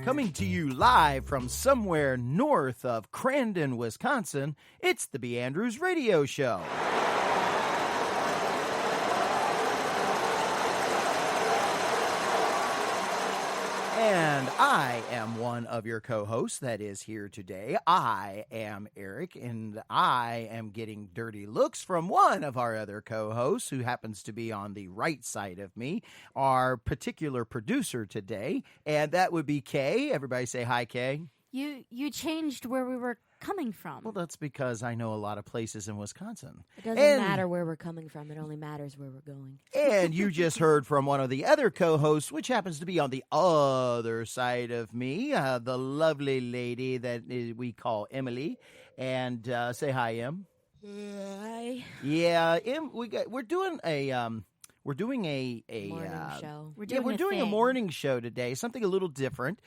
Coming to you live from somewhere north of Crandon, Wisconsin, it's the B.Andrews Radio Show. And I am one of your co-hosts that is here today. I am Eric, and I am getting dirty looks from one of our other co-hosts who happens to be on the right side of me, our particular producer today, and that would be Kay. Everybody say hi, Kay. You changed where we were coming from. Well, that's because I know a lot of places in Wisconsin. It doesn't matter where we're coming from. It only matters where we're going. And you just heard from one of the other co-hosts, which happens to be on the other side of me, the lovely lady that we call Emily. And say hi, Em. Hi. Yeah, Em, we're doing a morning show. We're doing a morning show today, something a little different.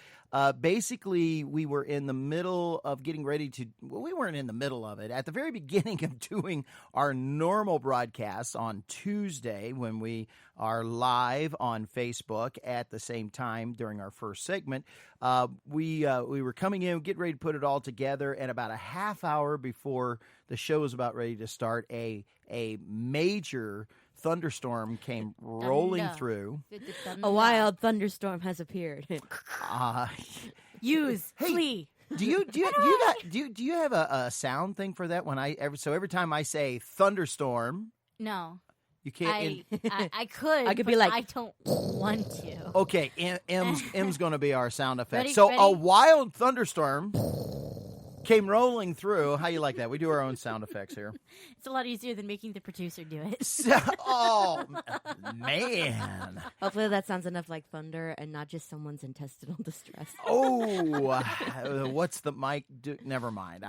Basically, we were in the middle of getting ready to. Well, we weren't in the middle of it. At the very beginning of doing our normal broadcasts on Tuesday, when we are live on Facebook at the same time during our first segment, we were coming in, getting ready to put it all together, and about a half hour before the show was about ready to start, a major thunderstorm came rolling through. A wild thunderstorm has appeared. Flee. Do you have a sound thing for that? Every time I say thunderstorm, No. you can't. I could. I could be like, I don't want to. Okay, M's going to be our sound effect. Ready, so ready? a wild thunderstorm came rolling through. How you like that? We do our own sound effects here. It's a lot easier than making the producer do it. Oh, man. Hopefully that sounds enough like thunder and not just someone's intestinal distress. Oh, what's the mic do? Never mind.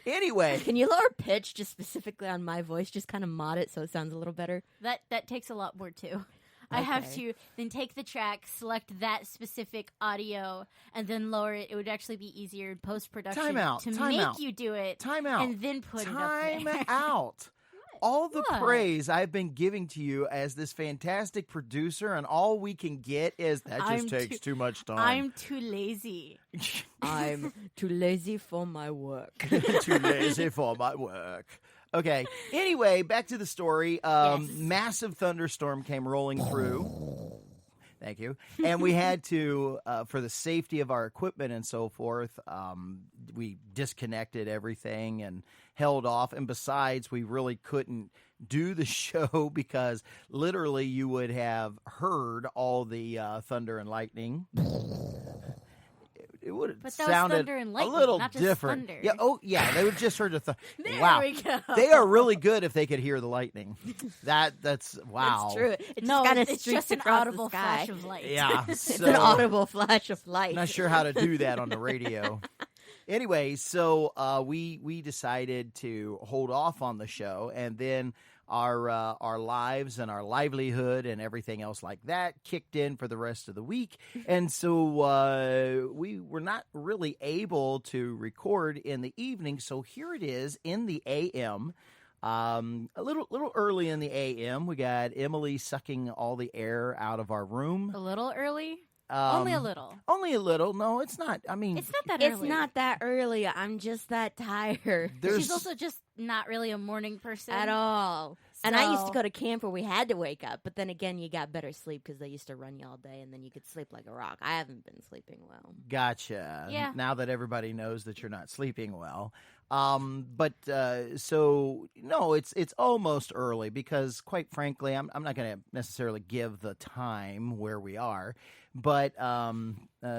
Anyway. Can you lower pitch just specifically on my voice? Just kind of mod it so it sounds a little better. That takes a lot more too. I have to then take the track, select that specific audio, and then lower it. It would actually be easier in post-production to make you do it. Time out. And then put it up Time there. out. All the What? praise I've been giving to you as this fantastic producer, and all we can get is that just takes too much time. I'm too lazy. I'm too lazy for my work. Too lazy for my work. Okay. Anyway, back to the story. Yes. Massive thunderstorm came rolling through. Thank you. And we had to, for the safety of our equipment and so forth, we disconnected everything and held off. And besides, we really couldn't do the show because literally you would have heard all the thunder and lightning. It would have sounded thunder and lightning, a little not just different. thunder. Yeah. Oh, yeah. They would have just heard the thunder. There Wow. we go. They are really good if they could hear the lightning. That's wow. That's true. It No, just kind of it's streaks just an across audible the sky. flash of light. Yeah. It's So, an audible flash of light. not sure how to do that on the radio. Anyway, so we decided to hold off on the show, and then our lives and our livelihood and everything else like that kicked in for the rest of the week. And so we were not really able to record in the evening. So here it is in the AM. A little early in the AM, we got Emily sucking all the air out of our room. A little early? Only a little. Only a little. No, it's not. I mean, It's not that It's early. not that early. I'm just that tired. She's also just not really a morning person. At all. And I used to So- go to camp where we had to wake up, but then again, you got better sleep because they used to run you all day, and then you could sleep like a rock. I haven't been sleeping well. Gotcha. Yeah. Now that everybody knows that you're not sleeping well. So no, it's almost early because quite frankly, I'm not going to necessarily give the time where we are, but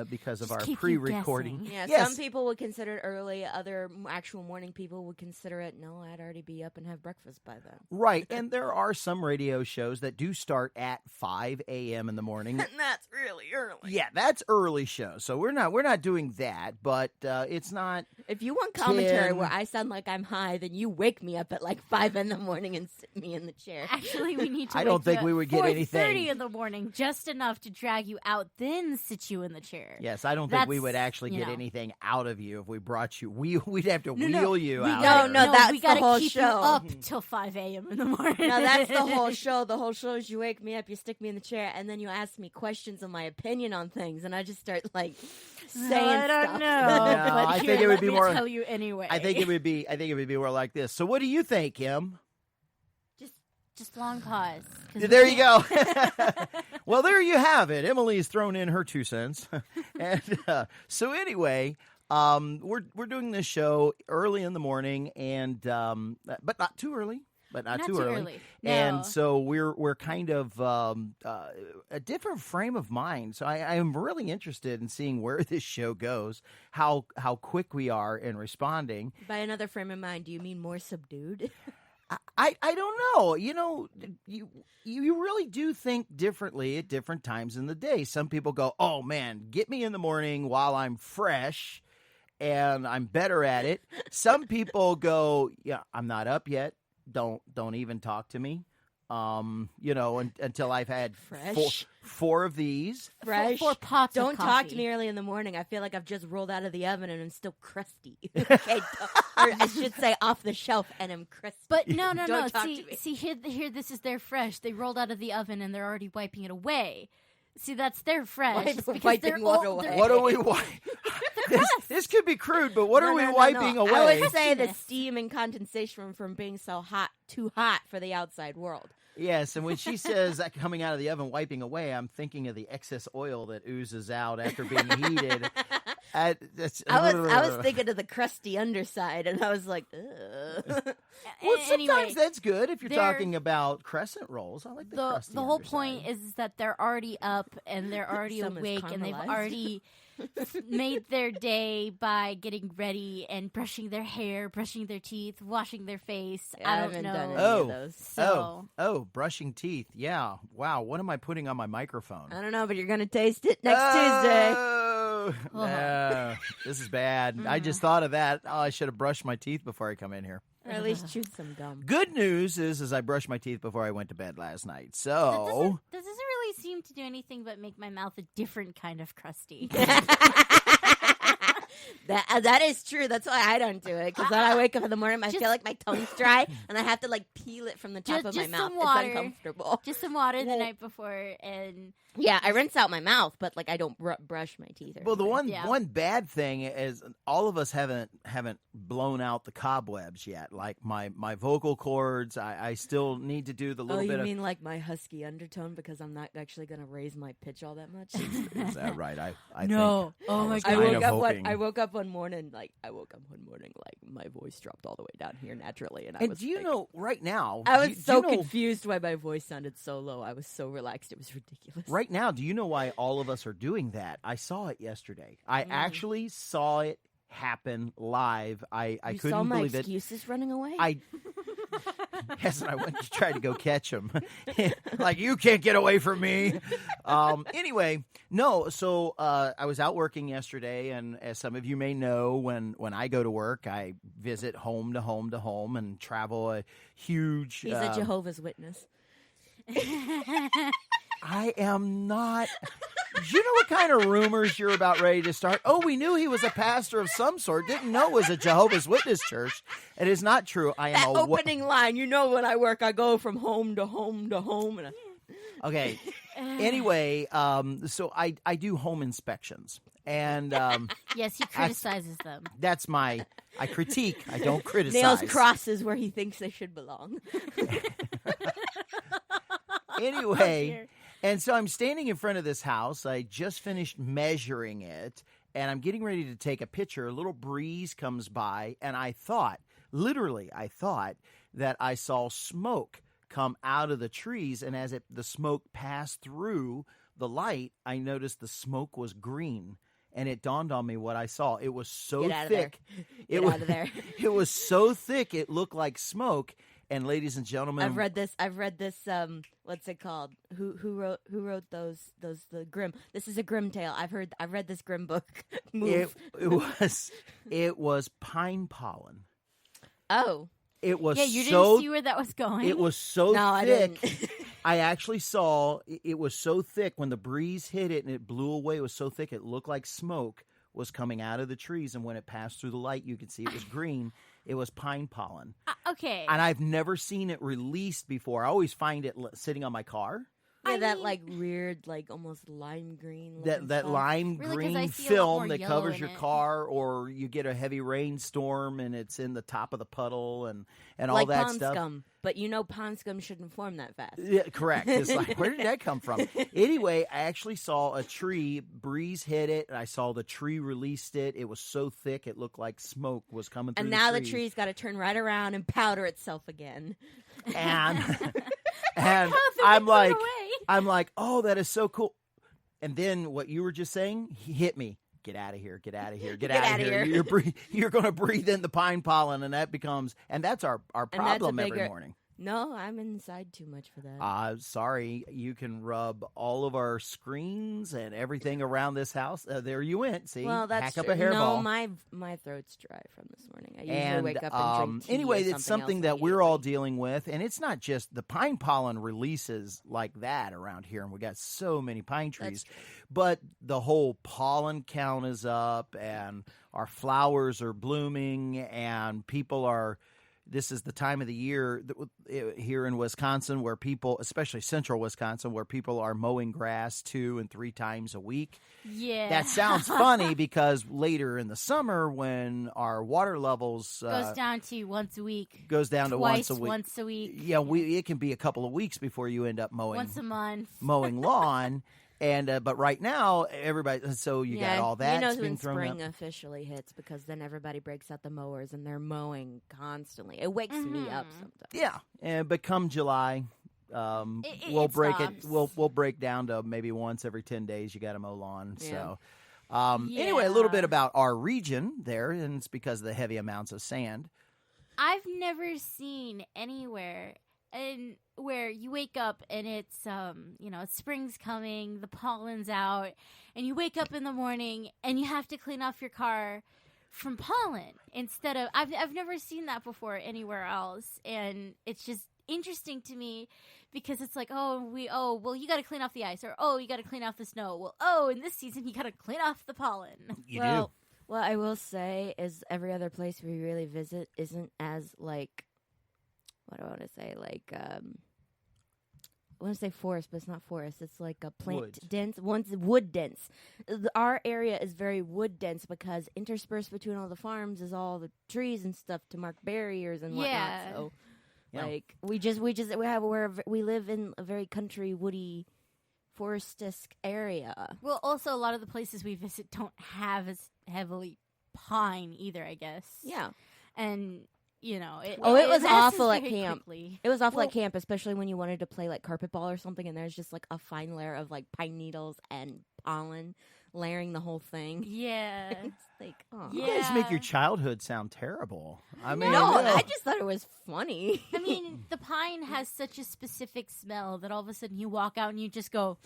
because of Just our keep you pre-recording. guessing. Yeah, Yes. some people would consider it early. Other actual morning people would consider it, no, I'd already be up and have breakfast by then. Right, and there are some radio shows that do start at 5 a.m. in the morning. And that's really early. Yeah, that's early show. So we're not doing that, but it's not. If you want commentary 10. where I sound like I'm high, then you wake me up at like 5 a.m. and sit me in the chair. Actually, we need to. I don't think we would get anything. 4:30 in the morning, just enough to drag you out, then sit you in the chair. Yes, I don't think we would actually get anything out of you if we brought you. We'd have to wheel you out. No, that's we the whole keep show. You up till 5 a.m. in the morning. No, that's the whole show. The whole show is you wake me up, you stick me in the chair, and then you ask me questions on my opinion on things, and I just start like saying I don't stuff. know. No, but I think it would be more. Tell you anyway. I think it would be more like this. So, what do you think, Kim? Just long pause. There you go. Well, there you have it. Emily's thrown in her 2 cents. And so anyway, we're doing this show early in the morning, and but not too early. Not too early. No. And so we're kind of a different frame of mind. So I am really interested in seeing where this show goes, how quick we are in responding. By another frame of mind, do you mean more subdued? I don't know. You know, you really do think differently at different times in the day. Some people go, "Oh man, get me in the morning while I'm fresh and I'm better at it." Some people go, "Yeah, I'm not up yet. Don't even talk to me." Until I've had four of these. Fresh. 4 pots Don't of talk coffee. to me early in the morning. I feel like I've just rolled out of the oven and I'm still crusty. Okay, or I should say off the shelf and I'm crusty. But no. Don't talk to me. See, here, this is their fresh. They rolled out of the oven and they're already wiping it away. See, that's their fresh. Wiping what away? What are we wiping? This could be crude, but what are we wiping away? I would say the steam and condensation from being so hot, too hot for the outside world. Yes, and when she says that coming out of the oven, wiping away, I'm thinking of the excess oil that oozes out after being heated. I was thinking of the crusty underside, and I was like, ugh. Well, sometimes Anyway, that's good if you're talking about crescent rolls. I like the crusty the whole underside. point is that they're already up and they're already Some is awake and they've caramelized. already made their day by getting ready and brushing their hair, brushing their teeth, washing their face. I don't haven't know. done any of those. So brushing teeth. Yeah. Wow. What am I putting on my microphone? I don't know, but you're going to taste it next Tuesday. No, this is bad. I just thought of that. Oh, I should have brushed my teeth before I come in here. Or at least chewed some gum. Good news is I brushed my teeth before I went to bed last night. So That doesn't really seem to do anything but make my mouth a different kind of crusty. That is true. That's why I don't do it. Because when I wake up in the morning, I feel like my tongue's dry, and I have to like peel it from the top of my mouth. Some water. It's uncomfortable. Just some water the night before, and Yeah, I rinse out my mouth, but like I don't brush my teeth. well, the one bad thing is all of us haven't blown out the cobwebs yet. Like my vocal cords, I still need to do the little bit you of. mean like my husky undertone because I'm not actually going to raise my pitch all that much? Is that right? I no. think Oh my was God. kind of I hoping. woke up one morning like my voice dropped all the way down here naturally, and I And was do you like, know right now? I was do so you know, confused why my voice sounded so low. I was so relaxed; it was ridiculous. Right now, do you know why all of us are doing that? I saw it yesterday. I actually saw it happen live. I You couldn't saw my believe it. excuses running away. Yes, and I went to try to go catch him. Like, you can't get away from me. Anyway, no, so I was out working yesterday, and as some of you may know, when I go to work, I visit home to home to home and travel a huge... He's a Jehovah's Witness. I am not... Do you know what kind of rumors you're about ready to start? Oh, we knew he was a pastor of some sort. Didn't know it was a Jehovah's Witness church. It is not true. I am That opening line, you know, when I work, I go from home to home to home. And Okay. Anyway, so I do home inspections. And Yes, he criticizes them. that's I critique. I don't criticize. nails crosses where he thinks they should belong. Anyway, and so I'm standing in front of this house. I just finished measuring it, and I'm getting ready to take a picture. A little breeze comes by, and I thought that I saw smoke come out of the trees, and as the smoke passed through the light, I noticed the smoke was green. And it dawned on me what I saw. It was so Get out of thick. there. Get out of there. It was so thick, it looked like smoke. And ladies and gentlemen, I've read this. What's it called? Who wrote those the Grimm? This is a Grimm tale. I've read this Grimm book. It was pine pollen. Oh. It was you didn't see where that was going. It was so thick. I didn't. I actually saw it was so thick when the breeze hit it and it blew away. It was so thick it looked like smoke was coming out of the trees, and when it passed through the light, you could see it was green. It was pine pollen. Okay. And I've never seen it released before. I always find it sitting on my car. Yeah, that like weird, like almost lime green. That lime green film that covers your car, or you get a heavy rainstorm and it's in the top of the puddle and all like that pond stuff. Scum, but pond scum shouldn't form that fast. Yeah, correct. It's like, where did that come from? Anyway, I actually saw a tree, breeze hit it, and I saw the tree released it. It was so thick it looked like smoke was coming through. And now the tree's got to turn right around and powder itself again. And I'm like, oh, that is so cool. And then what you were just saying, he hit me. Get out of here! Get out of here! Get out of here! You're going to breathe in the pine pollen, and that's our problem every morning. No, I'm inside too much for that. Sorry. You can rub all of our screens and everything around this house. There you went. See? Well, that's hack up a hairball. No, my throat's dry from this morning. I usually wake up and drink tea. Anyway, it's something that we're all dealing with, and it's not just the pine pollen releases like that around here, and we got so many pine trees, but the whole pollen count is up, and our flowers are blooming, and people are. This is the time of the year here in Wisconsin where people, especially central Wisconsin, where people are mowing grass 2 and 3 times a week. Yeah. That sounds funny because later in the summer when our water levels goes down to once a week. Goes down to once a week. Once a week. Yeah, it can be a couple of weeks before you end up mowing. Once a month. Mowing lawn. And but right now, everybody. So you got all that. You know when spring officially hits because then everybody breaks out the mowers and they're mowing constantly. It wakes me up sometimes. Yeah, but come July, we'll break it. We'll break down to maybe once every 10 days. You got to mow lawn. Yeah. So anyway, a little bit about our region there, and it's because of the heavy amounts of sand. I've never seen anywhere. And where you wake up and it's spring's coming, the pollen's out, and you wake up in the morning and you have to clean off your car from pollen instead of I've never seen that before anywhere else, and it's just interesting to me because it's like well you got to clean off the ice, or you got to clean off the snow. Well, in this season you got to clean off the pollen. You do. Well, I will say is every other place we really visit isn't as like. What do I want to say? Like, I want to say forest, but it's not forest. It's like a plant dense. One's wood dense. Our area is very wood dense because interspersed between all the farms is all the trees and stuff to mark barriers and whatnot. So, like, we live in a very country, woody, forest-esque area. Well, also a lot of the places we visit don't have as heavily pine either, I guess. Yeah, and. It was awful at camp. Quickly. It was awful at camp, especially when you wanted to play like carpet ball or something, and there's just like a fine layer of like pine needles and pollen layering the whole thing. Yeah, it's like, you guys make your childhood sound terrible. I mean, I just thought it was funny. I mean, the pine has such a specific smell that all of a sudden you walk out and you just go.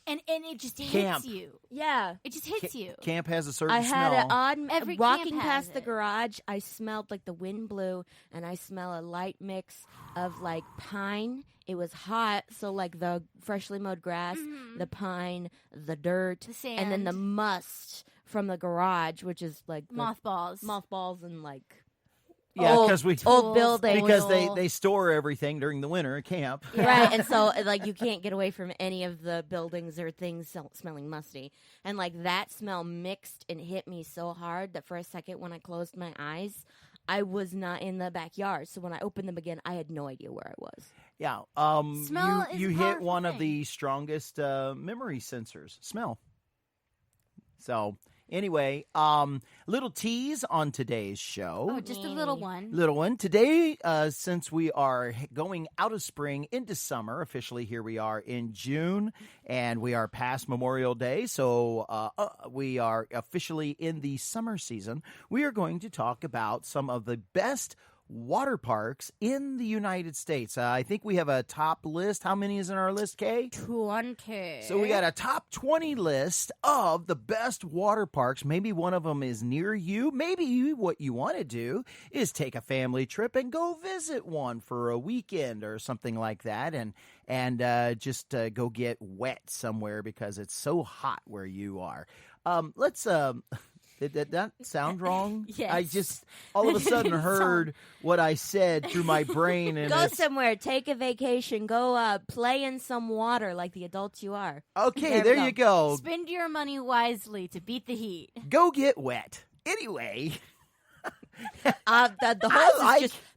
And it just hits you. Yeah. It just hits you. Camp has a certain smell. I had an odd... walking past the garage, I smelled like the wind blew, and I smell a light mix of like pine. It was hot, so like the freshly mowed grass, the pine, the dirt, the sand. And then the must from the garage, which is like... Mothballs and like... Yeah, because old buildings. Because they store everything during the winter at camp. Yeah. Right, and so like you can't get away from any of the buildings or things smelling musty. And like that smell mixed and hit me so hard that for a second when I closed my eyes, I was not in the backyard. So when I opened them again, I had no idea where I was. Yeah. Smell is you a hit one thing. of the strongest memory sensors, smell. So... Anyway, little tease on today's show. Oh, just a little one. Little one. Today, since we are going out of spring into summer, officially here we are in June, and we are past Memorial Day, so we are officially in the summer season. We are going to talk about some of the best water parks in the United States. I think we have a top list. How many is in our list, Kay? 20. So we got a top 20 list of the best water parks. Maybe one of them is near you. Maybe what you want to do is take a family trip and go visit one for a weekend or something like that, and just go get wet somewhere because it's so hot where you are. Let's Did that sound wrong? Yes. I just all of a sudden heard what I said through my brain. And Go somewhere, take a vacation, go play in some water like the adults you are. Okay, there you go. Spend your money wisely to beat the heat. Go get wet. Anyway. The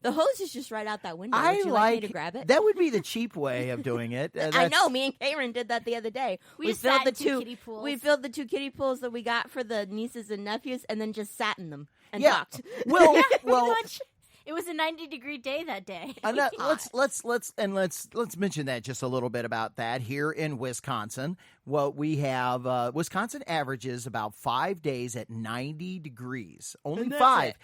hose is just right out that window. Would you like me to grab it? That would be the cheap way of doing it. I know. Me and Karen did that the other day. We filled the two kiddie pools. We filled the 2 kiddie pools that we got for the nieces and nephews, and then just sat in them and Yeah. talked. Well, It was a 90-degree day that day. let's mention that just a little bit about that here in Wisconsin. Well, we have Wisconsin averages about 5 days at 90 degrees. Only 5.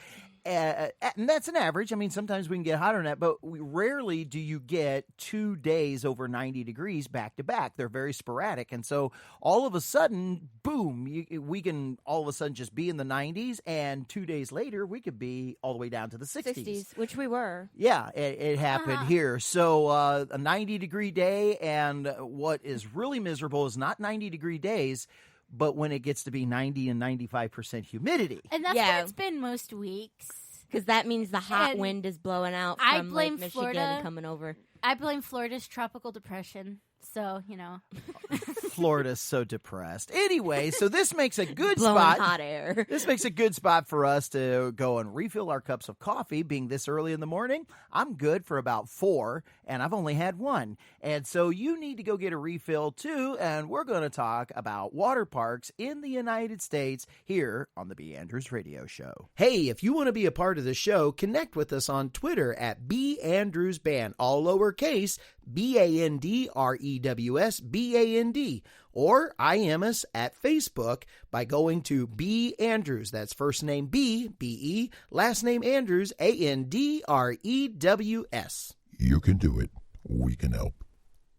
And that's an average. I mean, sometimes we can get hotter than that, but rarely do you get 2 days over 90 degrees back to back. They're very sporadic. And so all of a sudden, boom, we can all of a sudden just be in the 90s, and 2 days later, we could be all the way down to the 60s. Which we were. Yeah, it happened here. So a 90-degree day, and what is really miserable is not 90-degree days, but when it gets to be 90 and 95% humidity. And that's what it's been most weeks. Because that means the hot wind is blowing out from Lake Michigan Florida. coming over. I blame Florida's tropical depression. So, Florida's so depressed. Anyway, so this makes a good Blowing spot. hot air. This makes a good spot for us to go and refill our cups of coffee. Being this early in the morning, I'm good for about 4, and I've only had 1. And so you need to go get a refill too, and we're going to talk about water parks in the United States here on the B.Andrews Radio Show. Hey, if you want to be a part of the show, connect with us on Twitter at B.AndrewsBand, all lowercase, BANDREWSBAND, or IM us at Facebook by going to B.Andrews. That's first name B, B-E, last name Andrews, ANDREWS. You can do it. We can help.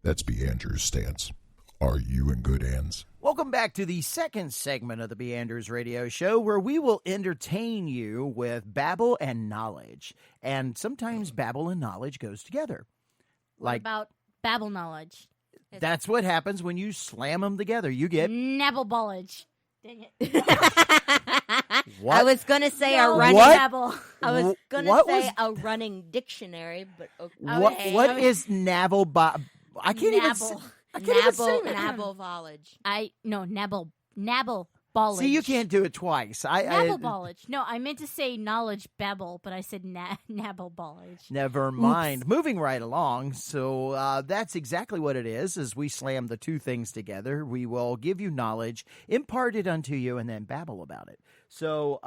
That's B.Andrews' stance. Are you in good hands? Welcome back to the second segment of the B.Andrews Radio Show, where we will entertain you with babble and knowledge. And sometimes babble and knowledge goes together. What about babble knowledge? That's what happens when you slam them together. You get Nabble-ballage. Dang it. what? I was going to say No, a running babble. I was going to say a running dictionary, but okay. What is navel? I can't even say that. Nabble-ballage. Nabble-ballage. See, you can't do it twice. Nabble-ballage. No, I meant to say knowledge babble, but I said nabble-ballage. Never mind. Oops. Moving right along. So that's exactly what it is we slam the two things together. We will give you knowledge, impart it unto you, and then babble about it. So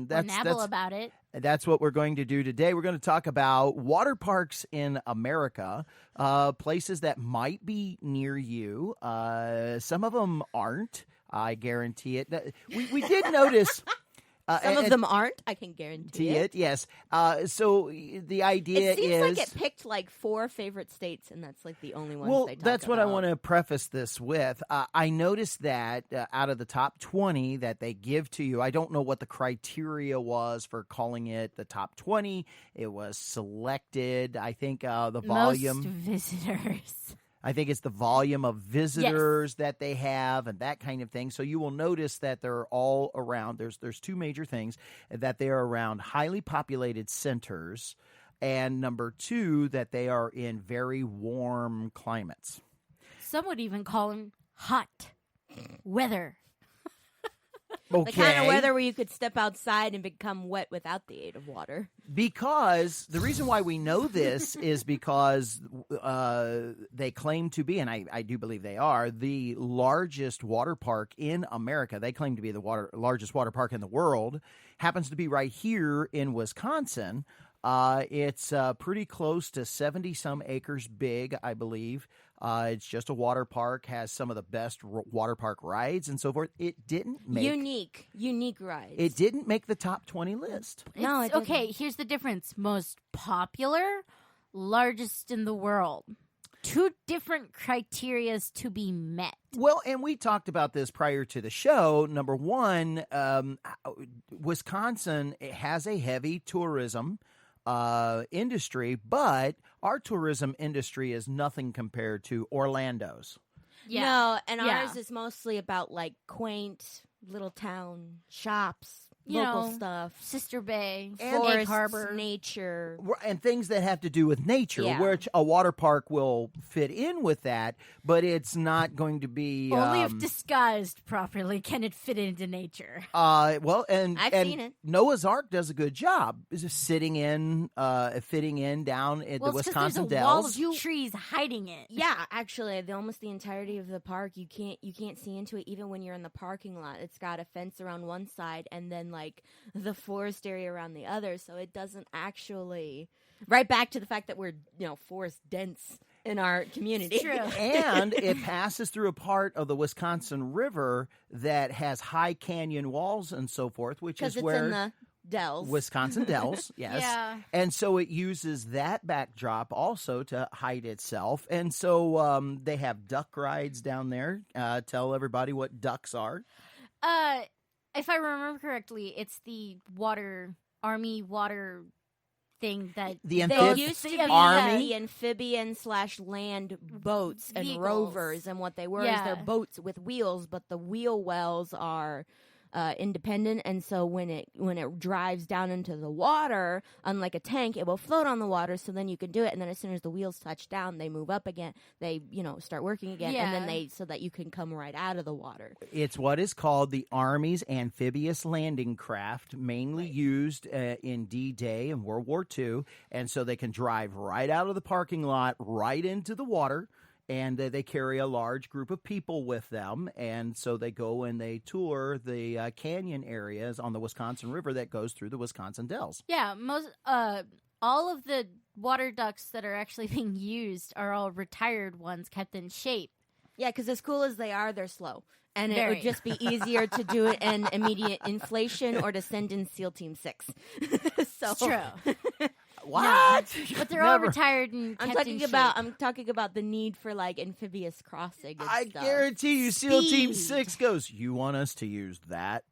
that's about it. That's what we're going to do today. We're going to talk about water parks in America, places that might be near you. Some of them aren't. I guarantee it. We did notice. Some of them aren't. I can guarantee it. Yes. So the idea it seems is like it picked like 4 favorite states, and that's like the only ones. Well, they talk that's what about. I want to preface this with. I noticed that out of the top 20 that they give to you, I don't know what the criteria was for calling it the top 20. It was selected. I think the volume. Most visitors. I think it's the volume of visitors that they have and that kind of thing. So you will notice that they're all around. There's 2 major things, that they are around highly populated centers, and number 2, that they are in very warm climates. Some would even call them hot weather. Okay. The kind of weather where you could step outside and become wet without the aid of water. Because the reason why we know this is because they claim to be, and I do believe they are, the largest water park in America. They claim to be the largest water park in the world. Happens to be right here in Wisconsin. It's pretty close to 70-some acres big, I believe. It's just a water park, has some of the best water park rides and so forth. It didn't make unique rides. It didn't make the top 20 list. No, it didn't. Okay, here's the difference. Most popular, largest in the world. Two different criterias to be met. Well, and we talked about this prior to the show. Number one, Wisconsin has a heavy tourism industry, but our tourism industry is nothing compared to Orlando's. Yeah. No, and Yeah. ours is mostly about like quaint little town shops, You local know, stuff, Sister Bay, And Egg forests, Harbor. nature. And things that have to do with nature, Yeah. which a water park will fit in with that, but it's not going to be Only if disguised properly can it fit into nature. well, and I've and seen it. Noah's Ark does a good job. Is just fitting in down at Well, the it's 'cause Wisconsin there's a wall Dells. of trees hiding it. Yeah, actually, almost the entirety of the park you can't see into it even when you're in the parking lot. It's got a fence around one side and then like the forest area around the other, so it doesn't actually. Right back to the fact that we're forest dense in our community. It's true. And it passes through a part of the Wisconsin River that has high canyon walls and so forth, which Because is it's where in the Dells. Wisconsin Dells, yes. Yeah. And so it uses that backdrop also to hide itself. And so they have duck rides down there. Tell everybody what ducks are. If I remember correctly, it's the Army water thing that The They used to be Army? the amphibian/land boats and Vehicles. rovers, and what they were is Yeah. they're boats with wheels, but the wheel wells are independent, and so when it drives down into the water, unlike a tank, it will float on the water. So then you can do it, and then as soon as the wheels touch down, they move up again. They start working again, and then Yeah. so that you can come right out of the water. It's what is called the Army's amphibious landing craft, mainly used in D-Day and World War II. And so they can drive right out of the parking lot, right into the water. And they carry a large group of people with them. And so they go and they tour the canyon areas on the Wisconsin River that goes through the Wisconsin Dells. Yeah, all of the water ducks that are actually being used are all retired ones kept in shape. Yeah, because as cool as they are, they're slow. And it Very. would just be easier to do it in immediate inflation or to send in SEAL Team 6. So It's true. What? But they're all retired and I'm kept talking in about shape. I'm talking about the need for like amphibious crossing and I stuff. guarantee you, SEAL Team Speed. 6 goes, you want us to use that?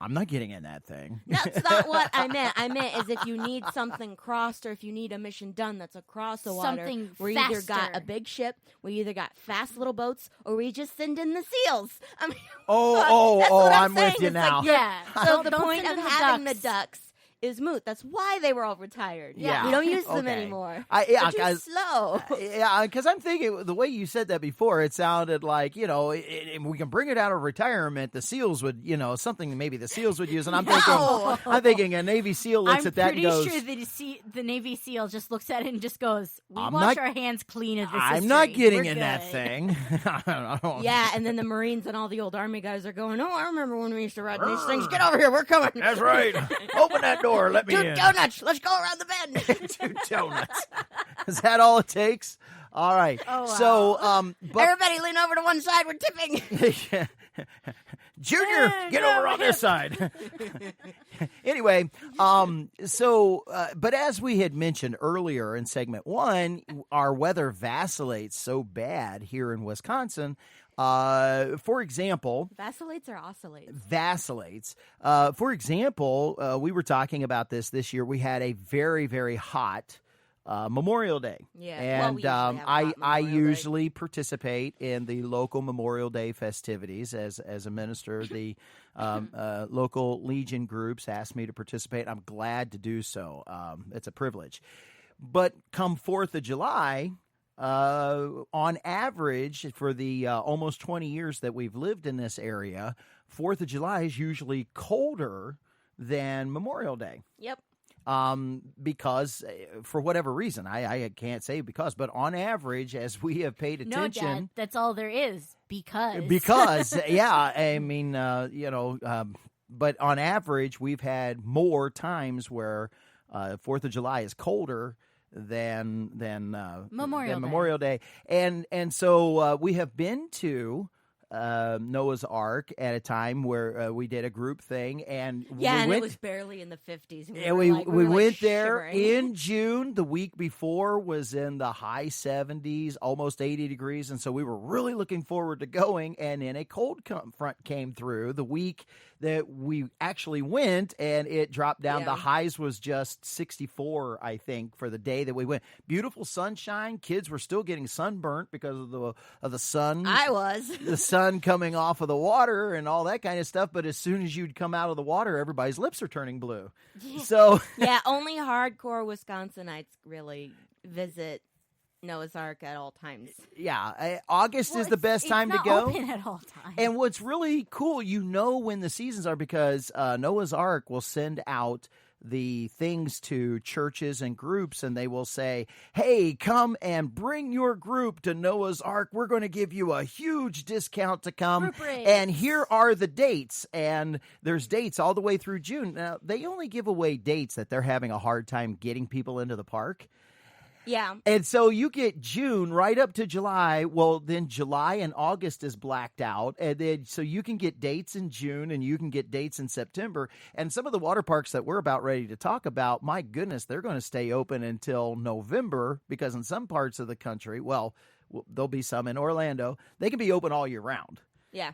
I'm not getting in that thing. That's not what I meant. I meant is if you need something crossed or if you need a mission done that's across the water, Something we either got faster. a big ship, we either got fast little boats, or we just send in the SEALs. I mean, Oh, that's what I'm with saying. you It's like now. Yeah. So the Don't point send of in having the ducks. ducks is moot. That's why they were all retired. Yeah. We don't use them Okay. anymore. Yeah, They're too 'cause- slow. Yeah, because I'm thinking the way you said that before, it sounded like, we can bring it out of retirement. The SEALs would, something that maybe the SEAls would use. And I'm thinking a Navy SEAL looks I'm at that and pretty goes, sure the Navy SEAL just looks at it and just goes, "We I'm wash not- our hands clean of this. I'm not history. getting We're in that good." thing. I don't- Yeah, and then the Marines and all the old Army guys are going, "Oh, I remember when we used to ride in these things. Get over here, we're coming." That's right. Open that door. Let me Two in. donuts. Let's go around the bend. 2 donuts. Is that all it takes? All right. Oh, wow. So, but Everybody lean over to one side. We're tipping. Junior, get over on this side. Anyway, but as we had mentioned earlier in segment 1, our weather vacillates so bad here in Wisconsin. For example, Vacillates or oscillates? vacillates. For example, we were talking about this year. We had a very, very hot Memorial Day. Yeah. And Well, we usually have a hot I Memorial Day. usually participate in the local Memorial Day festivities as a minister. The local Legion groups asked me to participate. I'm glad to do so. It's a privilege. But come 4th of July, on average, for the almost 20 years that we've lived in this area, 4th of July is usually colder than Memorial Day. Yep. Because for whatever reason, I can't say because, but on average, as we have paid No, attention, Dad, that's all there is. Because yeah, I mean, but on average, we've had more times where 4th of July is colder than Memorial Day. Memorial Day. And so we have been to Noah's Ark at a time where we did a group thing, and it was barely in the 50s. And we went there shivering. in June. The week before was in the high 70s, almost 80 degrees, and so we were really looking forward to going. And then a cold front came through the week that we actually went, and it dropped down. Yeah. The highs was just 64, I think, for the day that we went. Beautiful sunshine. Kids were still getting sunburnt because of the sun. I was. The sun coming off of the water and all that kind of stuff. But as soon as you'd come out of the water, everybody's lips are turning blue. So Yeah, only hardcore Wisconsinites really visit Noah's Ark at all times. yeah, August Well, is the best it's time to not go. open at all times. And what's really cool, when the seasons are, because Noah's Ark will send out the things to churches and groups, and they will say, hey, come and bring your group to Noah's Ark. We're going to give you a huge discount to come. Group rates. And here are the dates. And there's dates all the way through June. Now, they only give away dates that they're having a hard time getting people into the park. Yeah. And so you get June right up to July. Well, then July and August is blacked out. And then so you can get dates in June and you can get dates in September. And some of the water parks that we're about ready to talk about, my goodness, they're going to stay open until November, because in some parts of the country, well, there'll be some in Orlando, they can be open all year round. Yeah.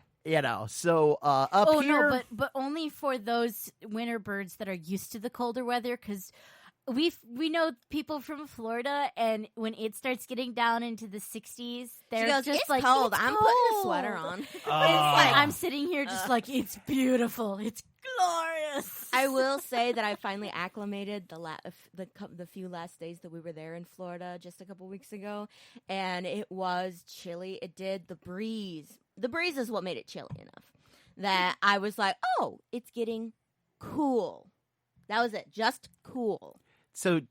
So up here. No, but only for those winter birds that are used to the colder weather, because we know people from Florida, and when it starts getting down into the 60s, they're She goes, just it's like, cold. "It's I'm cold." putting a sweater on. And I'm sitting here just like, it's beautiful. It's glorious. I will say that I finally acclimated the few last days that we were there in Florida just a couple weeks ago, and it was chilly. It did the breeze. The breeze is what made it chilly enough that I was like, oh, it's getting cool. That was it, just cool. So,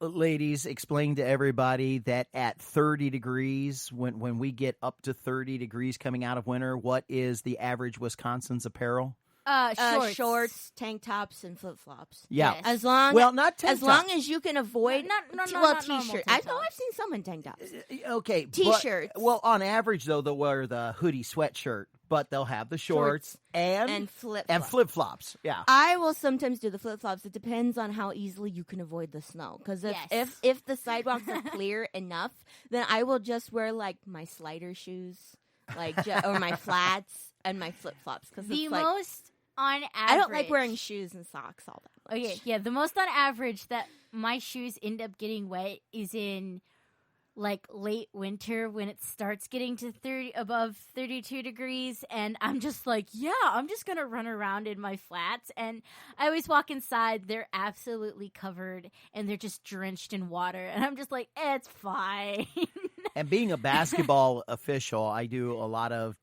ladies, explain to everybody that at 30 degrees, when we get up to 30 degrees coming out of winter, what is the average Wisconsin's apparel? Shorts, tank tops, and flip flops. Yeah. Yes. As long tank long as you can avoid not t-shirts. normal I tank know tops. I've seen some in tank tops. Okay. T-shirts. Well, on average, though, they'll wear the hoodie sweatshirt, but they'll have the shorts And flip flip-flops. Yeah. I will sometimes do the flip flops. It depends on how easily you can avoid the snow. Because if the sidewalks are clear enough, then I will just wear like my slider shoes, or my flats and my flip flops. Because The most on average. I don't like wearing shoes and socks all that much. Okay, yeah, the most on average that my shoes end up getting wet is in like late winter when it starts getting to above 32 degrees, and I'm just like, yeah, I'm just gonna run around in my flats. And I always walk inside, they're absolutely covered and they're just drenched in water, and I'm just like, it's fine. And being a basketball official, I do a lot of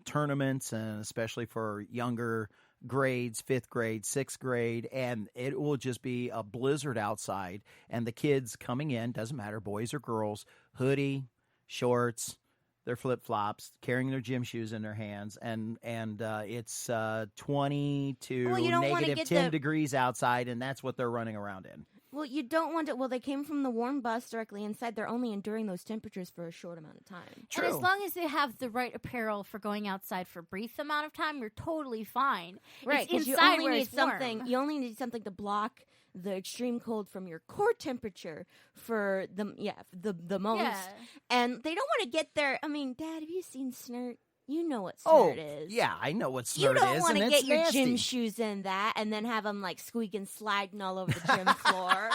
tournaments, and especially for younger grades, 5th grade, 6th grade, and it will just be a blizzard outside, and the kids coming in, doesn't matter, boys or girls, hoodie, shorts, their flip-flops, carrying their gym shoes in their hands, and it's 20 to negative 10 degrees outside, and that's what they're running around in. Well, you don't want to. Well, they came from the warm bus directly inside. They're only enduring those temperatures for a short amount of time. True. And as long as they have the right apparel for going outside for a brief amount of time, you're totally fine. Right, It's because you inside only where need it's warm. something. You only need something to block the extreme cold from your core temperature for the most. Yeah. And they don't want to get there. I mean, Dad, have you seen Snert? You know what Oh, Snert is. yeah, I know what Snert is. You don't want to and get it's your nasty. gym shoes in that and then have them like squeaking, sliding all over the gym floor.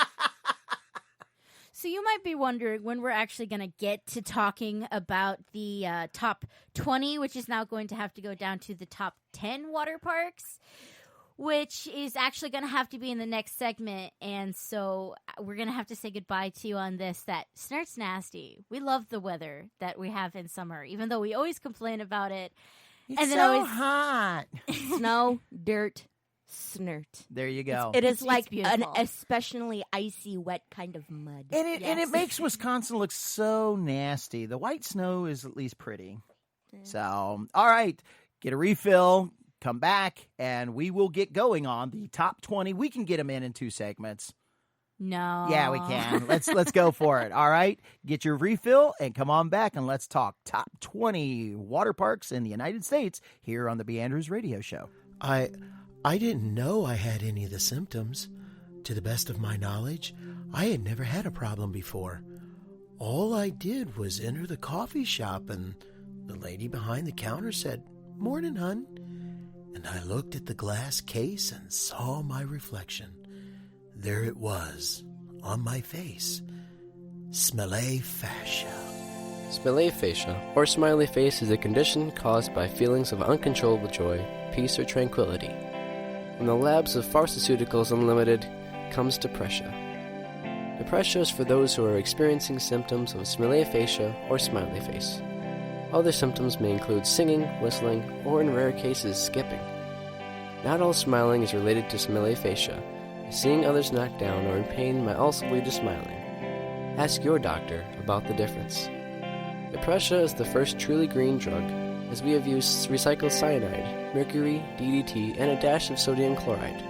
So you might be wondering when we're actually going to get to talking about the top 20, which is now going to have to go down to the top 10 water parks, which is actually going to have to be in the next segment. And so we're going to have to say goodbye to you on this, that Snert's nasty. We love the weather that we have in summer, even though we always complain about it. It's and then so always hot. Snow, dirt, Snert. There you go. It is It's like an beautiful. especially icy, wet kind of mud. And Yes. it makes Wisconsin look so nasty. The white snow is at least pretty. So, all right, get a refill, come back, and we will get going on the top 20. We can get them in 2 segments. No. Yeah, we can. Let's go for it. All right. Get your refill and come on back and let's talk top 20 water parks in the United States here on the B.Andrews radio show. I didn't know I had any of the symptoms. To the best of my knowledge, I had never had a problem before. All I did was enter the coffee shop and the lady behind the counter said, "Morning, hun." And I looked at the glass case and saw my reflection. There it was, on my face. Famliy fascia. Famliy fascia, or smiley face, is a condition caused by feelings of uncontrollable joy, peace, or tranquility. From the labs of Pharmaceuticals Unlimited comes depression. Depression is for those who are experiencing symptoms of famliy fascia or smiley face. Other symptoms may include singing, whistling, or in rare cases, skipping. Not all smiling is related to famliy fascia. Seeing others knocked down or in pain might also lead to smiling. Ask your doctor about the difference. Depression is the first truly green drug, as we have used recycled cyanide, mercury, DDT, and a dash of sodium chloride.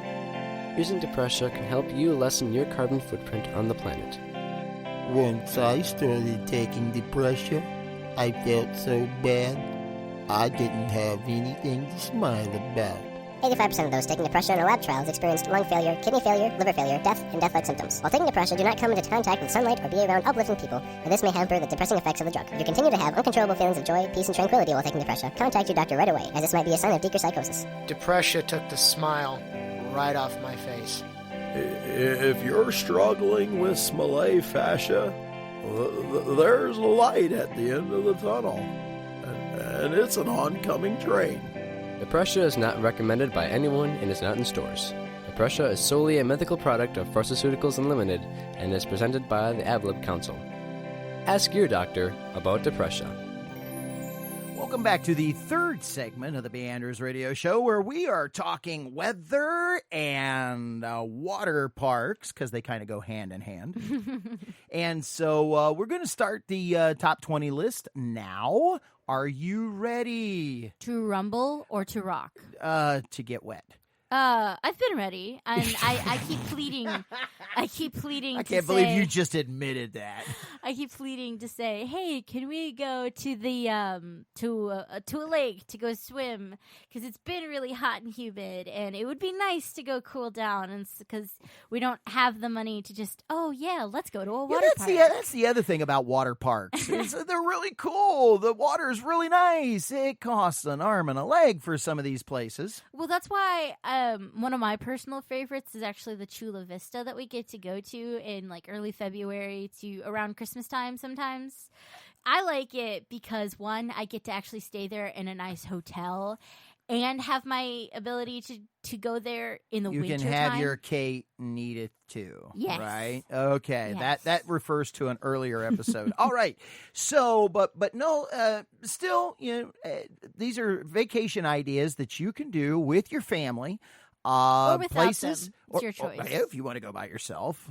Using Depression can help you lessen your carbon footprint on the planet. Once I started taking Depression, I felt so bad, I didn't have anything to smile about. 85% of those taking Depression in lab trials experienced lung failure, kidney failure, liver failure, death, and death-like symptoms. While taking Depression, do not come into contact with sunlight or be around uplifting people, or this may hamper the depressing effects of the drug. If you continue to have uncontrollable feelings of joy, peace, and tranquility while taking Depression, contact your doctor right away, as this might be a sign of deeper psychosis. Depression took the smile right off my face. If you're struggling with famliy fascia, there's a light at the end of the tunnel, and it's an oncoming train. Depression is not recommended by anyone and is not in stores. Depression is solely a medical product of Pharmaceuticals Unlimited and is presented by the AVLIB Council. Ask your doctor about depression. Welcome back to the third segment of the B.Andrews radio show, where we are talking weather and water parks, because they kind of go hand in hand. And so we're going to start the top 20 list now. Are you ready? To rumble or to rock? To get wet. I've been ready, and I keep pleading. I keep pleading. I can't believe you just admitted that. I keep pleading to say, "Hey, can we go to the to a lake to go swim? Because it's been really hot and humid, and it would be nice to go cool down. And because we don't have the money to just, let's go to a water park." That's the other thing about water parks. They're really cool. The water is really nice. It costs an arm and a leg for some of these places. Well, that's why one of my personal favorites is actually the Chula Vista that we get to go to in like early February to around Christmas time sometimes. I like it because, one, I get to actually stay there in a nice hotel and have my ability to go there in the winter time. You can have your cake and eat it too. Yes. Right? Okay. Yes. That refers to an earlier episode. All right. So, but no, still, these are vacation ideas that you can do with your family. Or without places, them. It's your choice. If you want to go by yourself,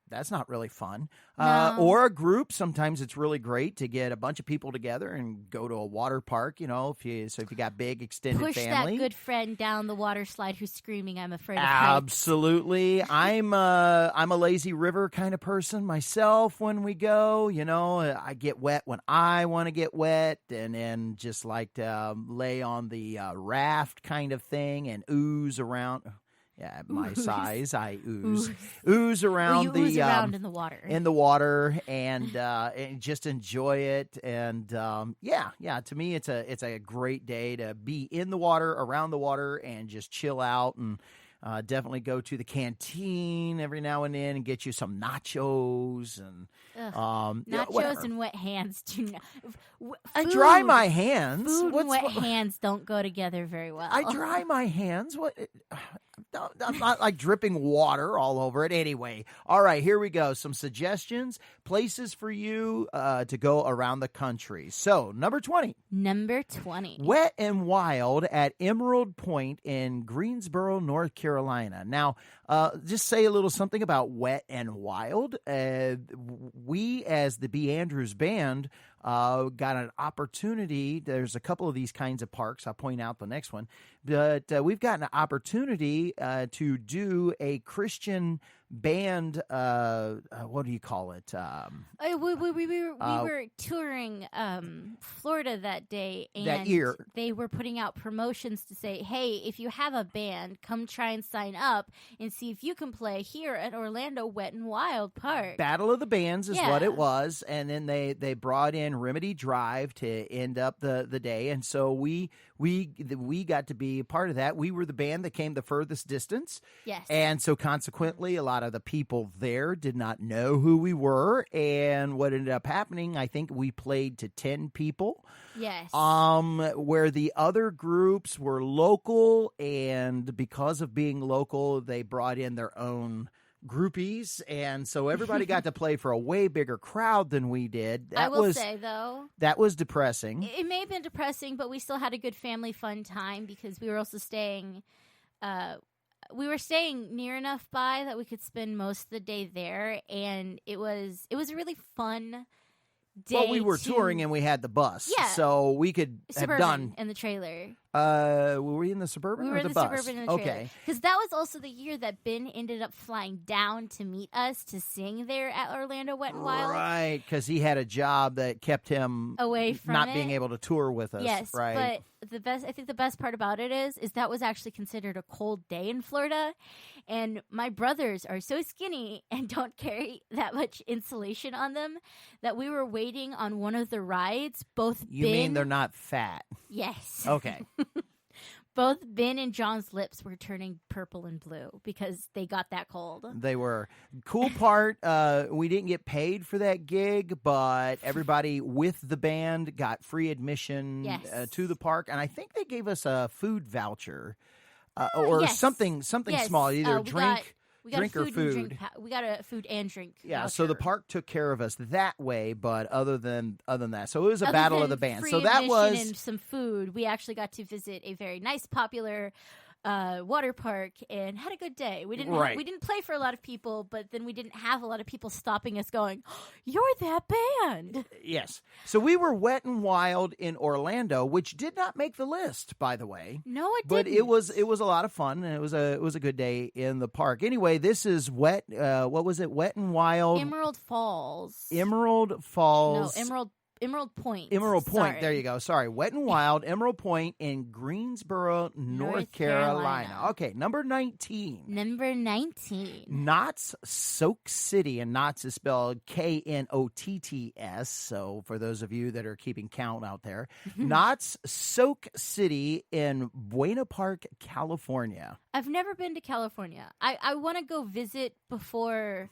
that's not really fun. No. Or a group. Sometimes it's really great to get a bunch of people together and go to a water park. If you got big extended Push family, that good friend down the water slide who's screaming, "I'm afraid of heights." Absolutely. I'm a lazy river kind of person myself. When we go, I get wet when I want to get wet, and then just like to lay on the raft kind of thing and ooze around. Yeah, my size, I ooze around ooze around in the water. And just enjoy it. And to me, it's a great day to be in the water, around the water, and just chill out. And definitely go to the canteen every now and then and get you some nachos and nachos and wet hands. I dry my hands. Food and wet hands don't go together very well. I dry my hands. What? I'm not like dripping water all over it. Anyway, all right, here we go. Some suggestions, places for you to go around the country. So, number 20. Wet and Wild at Emerald Point in Greensboro, North Carolina. Now, just say a little something about Wet and Wild. We, as the B.Andrews Band, got an opportunity. There's a couple of these kinds of parks. I'll point out the next one. But we've got an opportunity to do a Christian band. What do you call it? We were touring Florida that day, and That year. They were putting out promotions to say, hey, if you have a band, come try and sign up and see if you can play here at Orlando Wet and Wild Park. Battle of the Bands is Yeah. what it was, and then they brought in Remedy Drive to end up the day, and so we got to be a part of that. We were the band that came the furthest distance. Yes. And so consequently, a lot of the people there did not know who we were. And what ended up happening, I think we played to 10 people. Yes. Where the other groups were local, and because of being local, they brought in their own groupies, and so everybody got to play for a way bigger crowd than we did. I will say, though, that was depressing. It may have been depressing, but we still had a good family fun time because we were also staying near enough by that we could spend most of the day there, and it was a really fun day. Well, we were touring and we had the bus, Yeah. so we could Suburban have done in the trailer. Were we in the Suburban We or were in the the bus? Suburban in the trailer. Okay. Because that was also the year that Ben ended up flying down to meet us to sing there at Orlando Wet and Wild. Right, because he had a job that kept him Away from not it. being able to tour with us. Yes, right. but I think the best part about it is that was actually considered a cold day in Florida, and my brothers are so skinny and don't carry that much insulation on them that we were waiting on one of the rides. You mean they're not fat? Yes. Okay. Both Ben and John's lips were turning purple and blue because they got that cold. They were. Cool part, we didn't get paid for that gig, but everybody with the band got free admission Yes. to the park, and I think they gave us a food voucher or yes. something Yes. small, either We got drink or food. food. And drink we got a food and drink. Yeah, voucher. so the park took care of us that way, but other than that, so it was a Other battle than of the bands. free So that admission was and some food. We actually got to visit a very nice, popular water park and had a good day. We didn't Right. we didn't play for a lot of people, but then we didn't have a lot of people stopping us, going, "You're that band." yes. So we were Wet and Wild in Orlando, which did not make the list, by the way. No, it But didn't. it was a lot of fun, and it was a good day in the park. Anyway, this is Wet. What was it? Wet and Wild. Emerald Falls. Emerald Falls. No, Emerald Point. Emerald Point. Sorry. There you go. Sorry, Wet and Wild. Emerald Point in Greensboro, North Carolina. Okay, number 19. Number 19. Knott's Soak City, and Knott's is spelled Knotts. So for those of you that are keeping count out there, Knott's Soak City in Buena Park, California. I've never been to California. I want to go visit before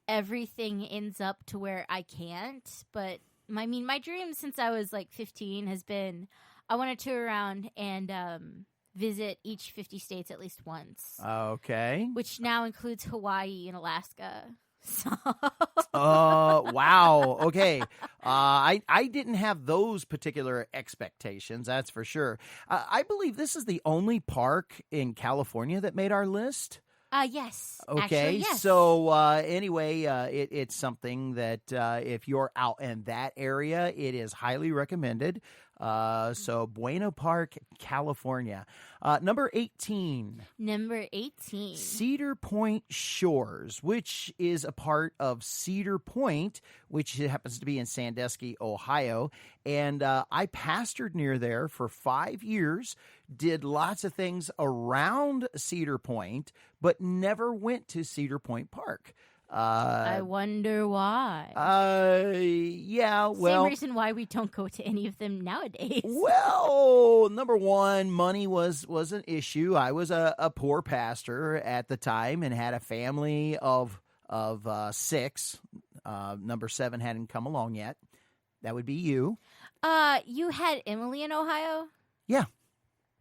everything ends up to where I can't. But my dream since I was like 15 has been I want to tour around and visit each 50 states at least once. Okay. Which now includes Hawaii and Alaska. So. Wow. Okay. I didn't have those particular expectations, that's for sure. I believe this is the only park in California that made our list. Yes. Okay. Actually, yes. So anyway, it's something that if you're out in that area, it is highly recommended. So Buena Park, California. Number 18. Number 18. Cedar Point Shores, which is a part of Cedar Point, which happens to be in Sandusky, Ohio. And I pastored near there for 5 years, did lots of things around Cedar Point, but never went to Cedar Point Park. I wonder why. Yeah, well. Same reason why we don't go to any of them nowadays. Well, number one, money was an issue. I was a poor pastor at the time and had a family of 6. Number 7 hadn't come along yet. That would be you. You had Emily in Ohio? Yeah.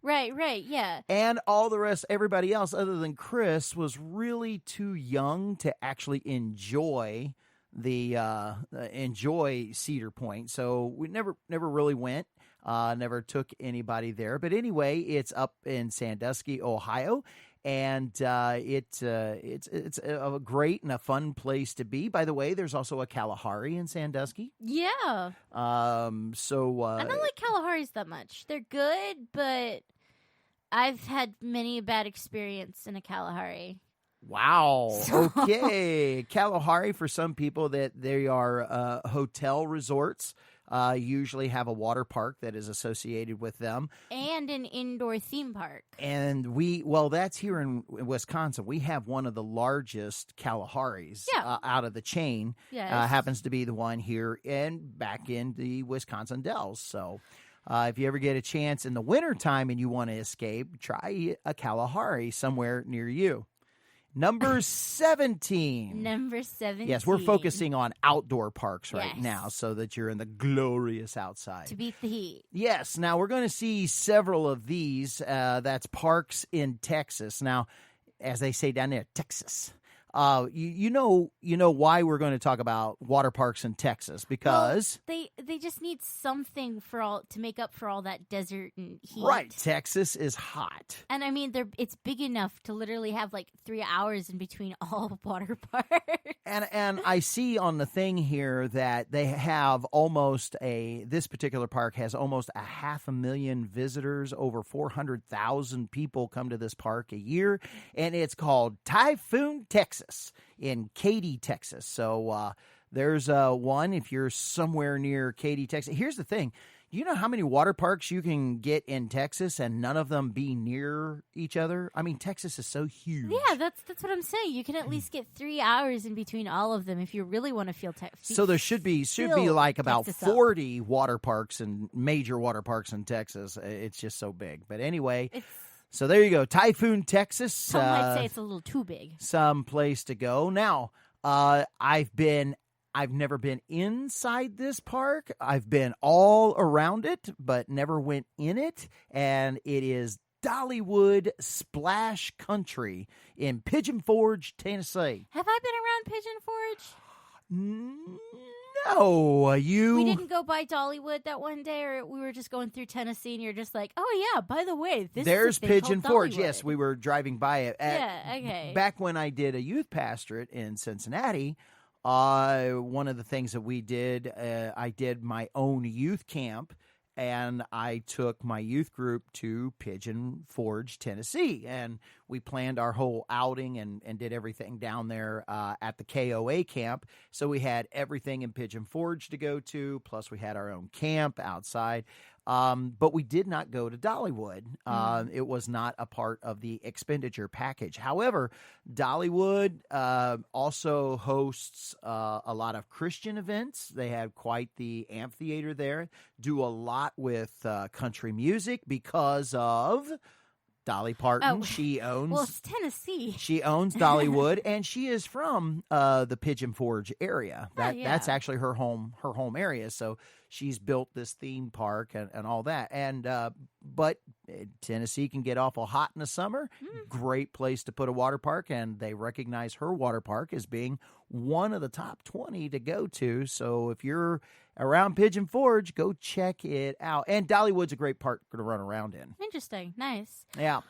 Right, yeah. And all the rest, everybody else other than Chris was really too young to actually enjoy Cedar Point. So we never really went, never took anybody there. But anyway, it's up in Sandusky, Ohio. And it's a great and a fun place to be. By the way, there's also a Kalahari in Sandusky. Yeah. I don't like Kalaharis that much. They're good, but I've had many a bad experience in a Kalahari. Wow. Okay. Kalahari, for some people, that they are hotel resorts. Usually have a water park that is associated with them. And an indoor theme park. And that's here in Wisconsin. We have one of the largest Kalaharis out of the chain. Yes. Happens to be the one here and back in the Wisconsin Dells. So if you ever get a chance in the wintertime and you want to escape, try a Kalahari somewhere near you. Number 17. Number 17. Yes, we're focusing on outdoor parks right Yes. now so that you're in the glorious outside. To beat the heat. Yes. Now, we're going to see several of these. That's parks in Texas. Now, as they say down there, Texas. You know why we're going to talk about water parks in Texas, because they just need something to make up for all that desert and heat. Right, Texas is hot. And I mean, it's big enough to literally have like 3 hours in between all water parks. And I see on the thing here that they have this particular park has almost 500,000 visitors. Over 400,000 people come to this park a year, and it's called Typhoon Texas in Katy, Texas. So there's one if you're somewhere near Katy, Texas. Here's the thing. Do you know how many water parks you can get in Texas and none of them be near each other? I mean, Texas is so huge. Yeah, that's what I'm saying. You can at least get 3 hours in between all of them if you really want to feel Texas. So there should be like about 40 water parks and major water parks in Texas. It's just so big. But anyway, so there you go. Typhoon, Texas. Some might say it's a little too big. Some place to go. Now, I've never been inside this park. I've been all around it, but never went in it. And it is Dollywood Splash Country in Pigeon Forge, Tennessee. Have I been around Pigeon Forge? No, We didn't go by Dollywood that one day, or we were just going through Tennessee, and you're just like, oh yeah, by the way, there's is a thing Pigeon called Forge. Dollywood. Yes, we were driving by it. Okay. Back when I did a youth pastorate in Cincinnati, one of the things that we did, I did my own youth camp, and I took my youth group to Pigeon Forge, Tennessee, and we planned our whole outing and did everything down there at the KOA camp. So we had everything in Pigeon Forge to go to, plus we had our own camp outside. But we did not go to Dollywood. It was not a part of the expenditure package. However, Dollywood also hosts a lot of Christian events. They have quite the amphitheater there, do a lot with country music because of Dolly Parton. She owns. Well, it's Tennessee. She owns Dollywood, and she is from the Pigeon Forge area. That's actually her home area. So she's built this theme park and all that. And but Tennessee can get awful hot in the summer. Great place to put a water park, and they recognize her water park as being one of the top 20 to go to. So if you're around Pigeon Forge, go check it out. And Dollywood's a great park to run around in. Interesting. Nice. Yeah.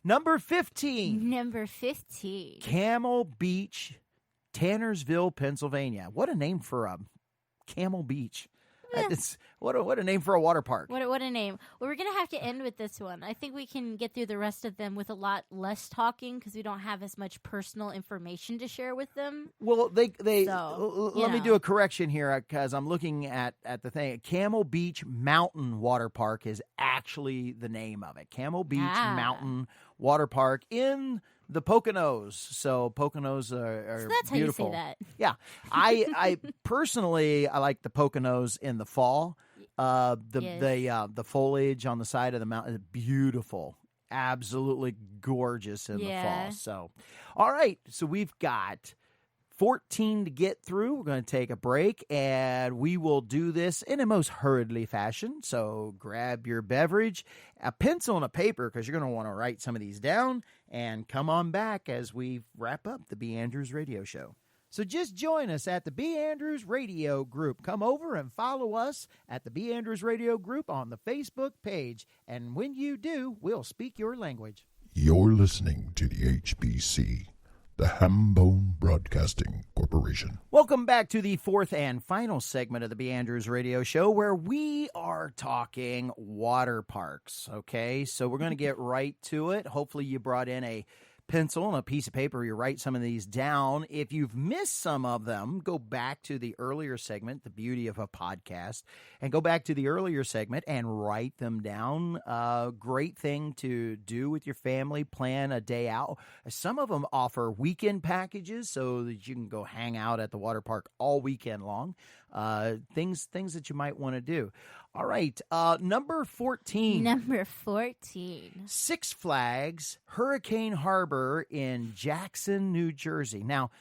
Number 15. Number 15. Camel Beach, Tannersville, Pennsylvania. What a name for a Camel Beach. What a name for a water park. What a name. Well, we're going to have to end with this one. I think we can get through the rest of them with a lot less talking because we don't have as much personal information to share with them. Well, let me do a correction here because I'm looking at the thing. Camel Beach Mountain Water Park is actually the name of it. Camel Beach Mountain Water Park in the Poconos. So Poconos are so that's beautiful. How you say that. Yeah. I personally, I like the Poconos in the fall. The foliage on the side of the mountain is beautiful. Absolutely gorgeous in the fall. So, all right. So we've got 14 to get through. We're going to take a break, and we will do this in a most hurriedly fashion. So grab your beverage, a pencil and a paper, because you're going to want to write some of these down, and come on back as we wrap up the B.Andrews Radio Show. So just join us at the B.Andrews Radio Group. Come over and follow us at the B.Andrews Radio Group on the Facebook page. And when you do, we'll speak your language. You're listening to the HBC, the Hambone Broadcasting Corporation. Welcome back to the fourth and final segment of the B.Andrews Radio Show, where we are talking water parks, okay? So we're going to get right to it. Hopefully you brought in a pencil and a piece of paper, you write some of these down. If you've missed some of them, go back to the earlier segment, the beauty of a podcast, and go back to the earlier segment and write them down. Great thing to do with your family, plan a day out. Some of them offer weekend packages so that you can go hang out at the water park all weekend long. Things that you might want to do. All right, number 14. Number 14. Six Flags Hurricane Harbor in Jackson, New Jersey. Now,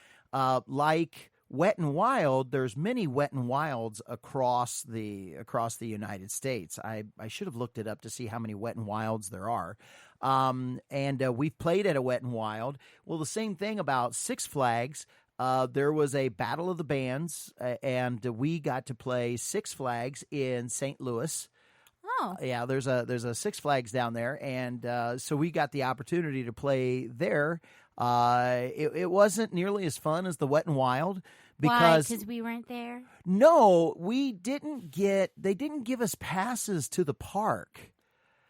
like Wet and Wild, there's many Wet and Wilds across the United States. I should have looked it up to see how many Wet and Wilds there are. And we've played at a Wet and Wild. Well, the same thing about Six Flags. There was a Battle of the Bands, and we got to play Six Flags in St. Louis. Oh. Yeah, there's a Six Flags down there, and so we got the opportunity to play there. It wasn't nearly as fun as the Wet and Wild because we weren't there? No, they didn't give us passes to the park.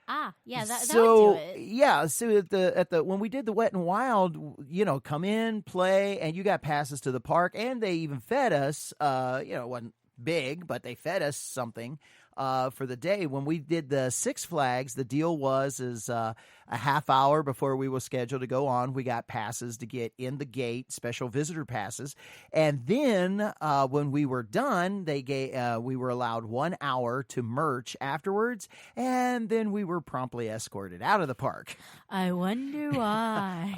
Ah, yeah, that so would do it. Yeah, so at the when we did the Wet and Wild, come in, play, and you got passes to the park, and they even fed us. It wasn't big, but they fed us something for the day. When we did the Six Flags, the deal was a half hour before we were scheduled to go on, we got passes to get in the gate, special visitor passes, and then when we were done, we were allowed 1 hour to merch afterwards, and then we were promptly escorted out of the park. I wonder why.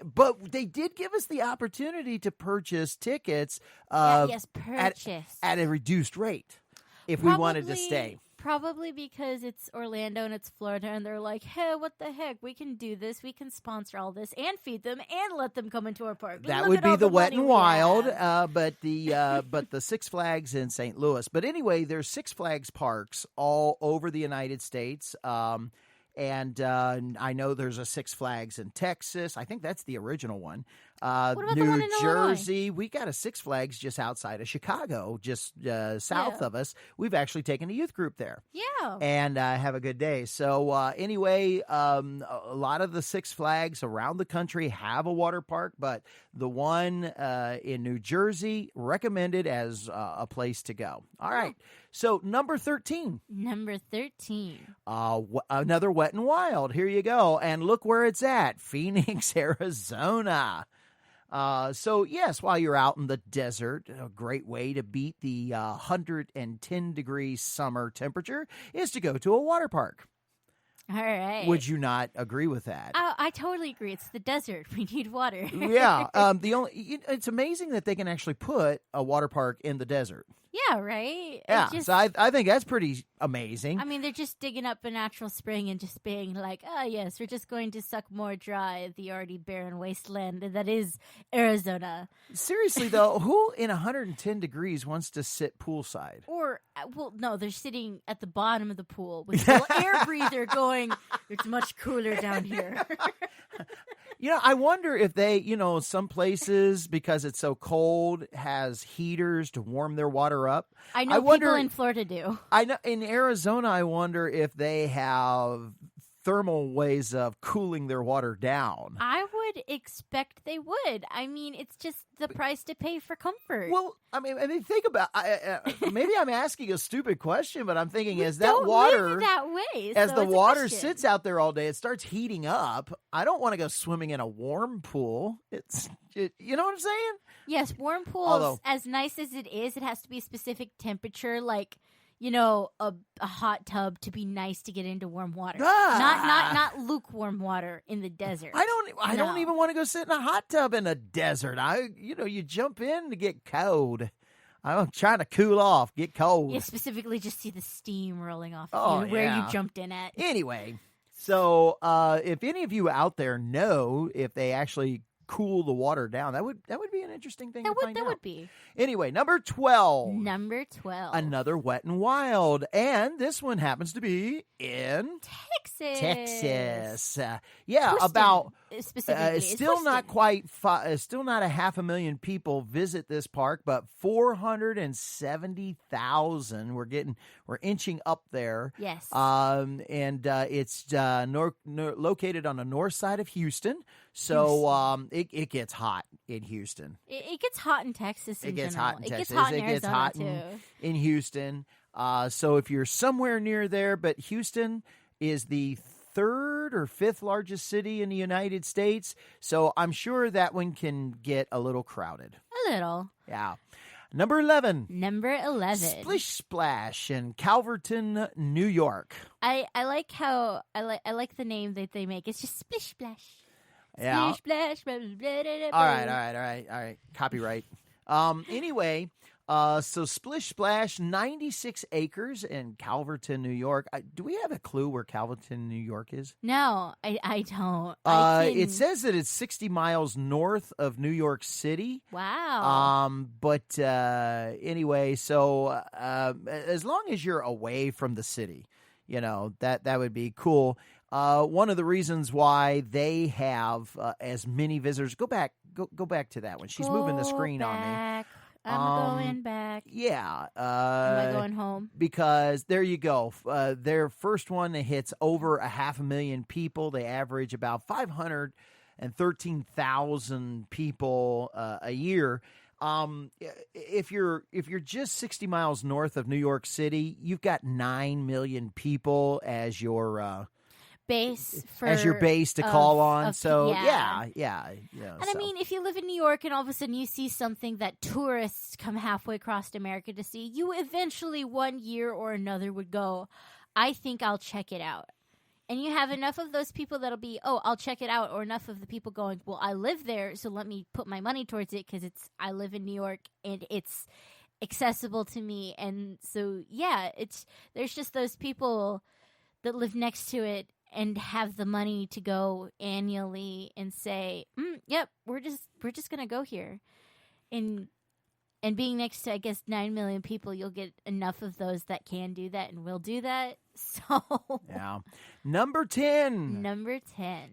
But they did give us the opportunity to purchase tickets. Purchase at a reduced rate. If we wanted to stay. Probably because it's Orlando and it's Florida, and they're like, hey, what the heck? We can do this. We can sponsor all this and feed them and let them come into our park. That would be the Wet and Wild, but the Six Flags in St. Louis. But anyway, there's Six Flags parks all over the United States. And I know there's a Six Flags in Texas. I think that's the original one. What about New the one in Jersey. Illinois? We got a Six Flags just outside of Chicago, just south of us. We've actually taken a youth group there. Yeah. And have a good day. So anyway, a lot of the Six Flags around the country have a water park, but the one in New Jersey recommended as a place to go. All right. So number 13. Number 13. Another Wet and Wild. Here you go. And look where it's at. Phoenix, Arizona. So, yes, while you're out in the desert, a great way to beat the 110-degree summer temperature is to go to a water park. All right. Would you not agree with that? I totally agree. It's the desert. We need water. Yeah. It's amazing that they can actually put a water park in the desert. Yeah, right? Yeah, so I think that's pretty amazing. I mean, they're just digging up a natural spring and just being like, oh, yes, we're just going to suck more dry of the already barren wasteland that is Arizona. Seriously, though, who in 110 degrees wants to sit poolside? Or, no, they're sitting at the bottom of the pool with a little air breather going, it's much cooler down here. I wonder if they, some places, because it's so cold, has heaters to warm their water up. I know people in Florida do. I know in Arizona, I wonder if they have thermal ways of cooling their water down. I would expect they would. I mean, it's just the price to pay for comfort. Well, I mean, think about. Maybe I'm asking a stupid question, but I'm thinking as don't that water live that way, as so the it's a water question. sits out there all day, it starts heating up. I don't want to go swimming in a warm pool. You know what I'm saying? Yes, warm pools. As nice as it is, it has to be a specific temperature, like a hot tub to be nice to get into warm water. Not lukewarm water in the desert. I don't even want to go sit in a hot tub in a desert. You jump in to get cold. I'm trying to cool off, get cold. You specifically just see the steam rolling off where you jumped in at. Anyway, so if any of you out there know if they actually cool the water down, that would be an interesting thing to find out. That would be. Anyway, number 12. Number 12. Another Wet and Wild, and this one happens to be in Texas. about specifically? It's still not quite. Still not 500,000 people visit this park, but 470,000. We're inching up there. Yes. And it's located on the north side of Houston. So it gets hot in Houston. It gets hot in Texas. It gets hot in Texas. It gets hot in It gets hot in Houston. So if you're somewhere near there, but Houston is the third or fifth largest city in the United States. So I'm sure that one can get a little crowded. A little. Yeah. Number 11. Number 11. Splish Splash in Calverton, New York. I like how I like the name that they make. It's just Splish Splash. Yeah. Splish Splash. Blah, blah, blah, blah. All right. Copyright. Anyway, so Splish Splash, 96 acres in Calverton, New York. Do we have a clue where Calverton, New York is? No, I don't. It says that it's 60 miles north of New York City. Wow. But anyway, so as long as you're away from the city, that would be cool. One of the reasons why they have as many visitors. Go back to that one. She's moving the screen on me. I'm going back. Yeah. Am I going home? Because there you go. Their first one hits over 500,000 people. They average about 513,000 people a year. If you're just 60 miles north of New York City, you've got 9 million people as your base to call on. Yeah. And I mean, if you live in New York and all of a sudden you see something that tourists come halfway across America to see, you eventually one year or another would go, I think I'll check it out. And you have enough of those people that'll be, I'll check it out, or enough of the people going, well, I live there, so let me put my money towards it because I live in New York and it's accessible to me. And so, yeah, there's just those people that live next to it and have the money to go annually and say, yep, we're just gonna go here, and being next to, I guess, 9 million people, you'll get enough of those that can do that and will do that. So yeah. Number 10.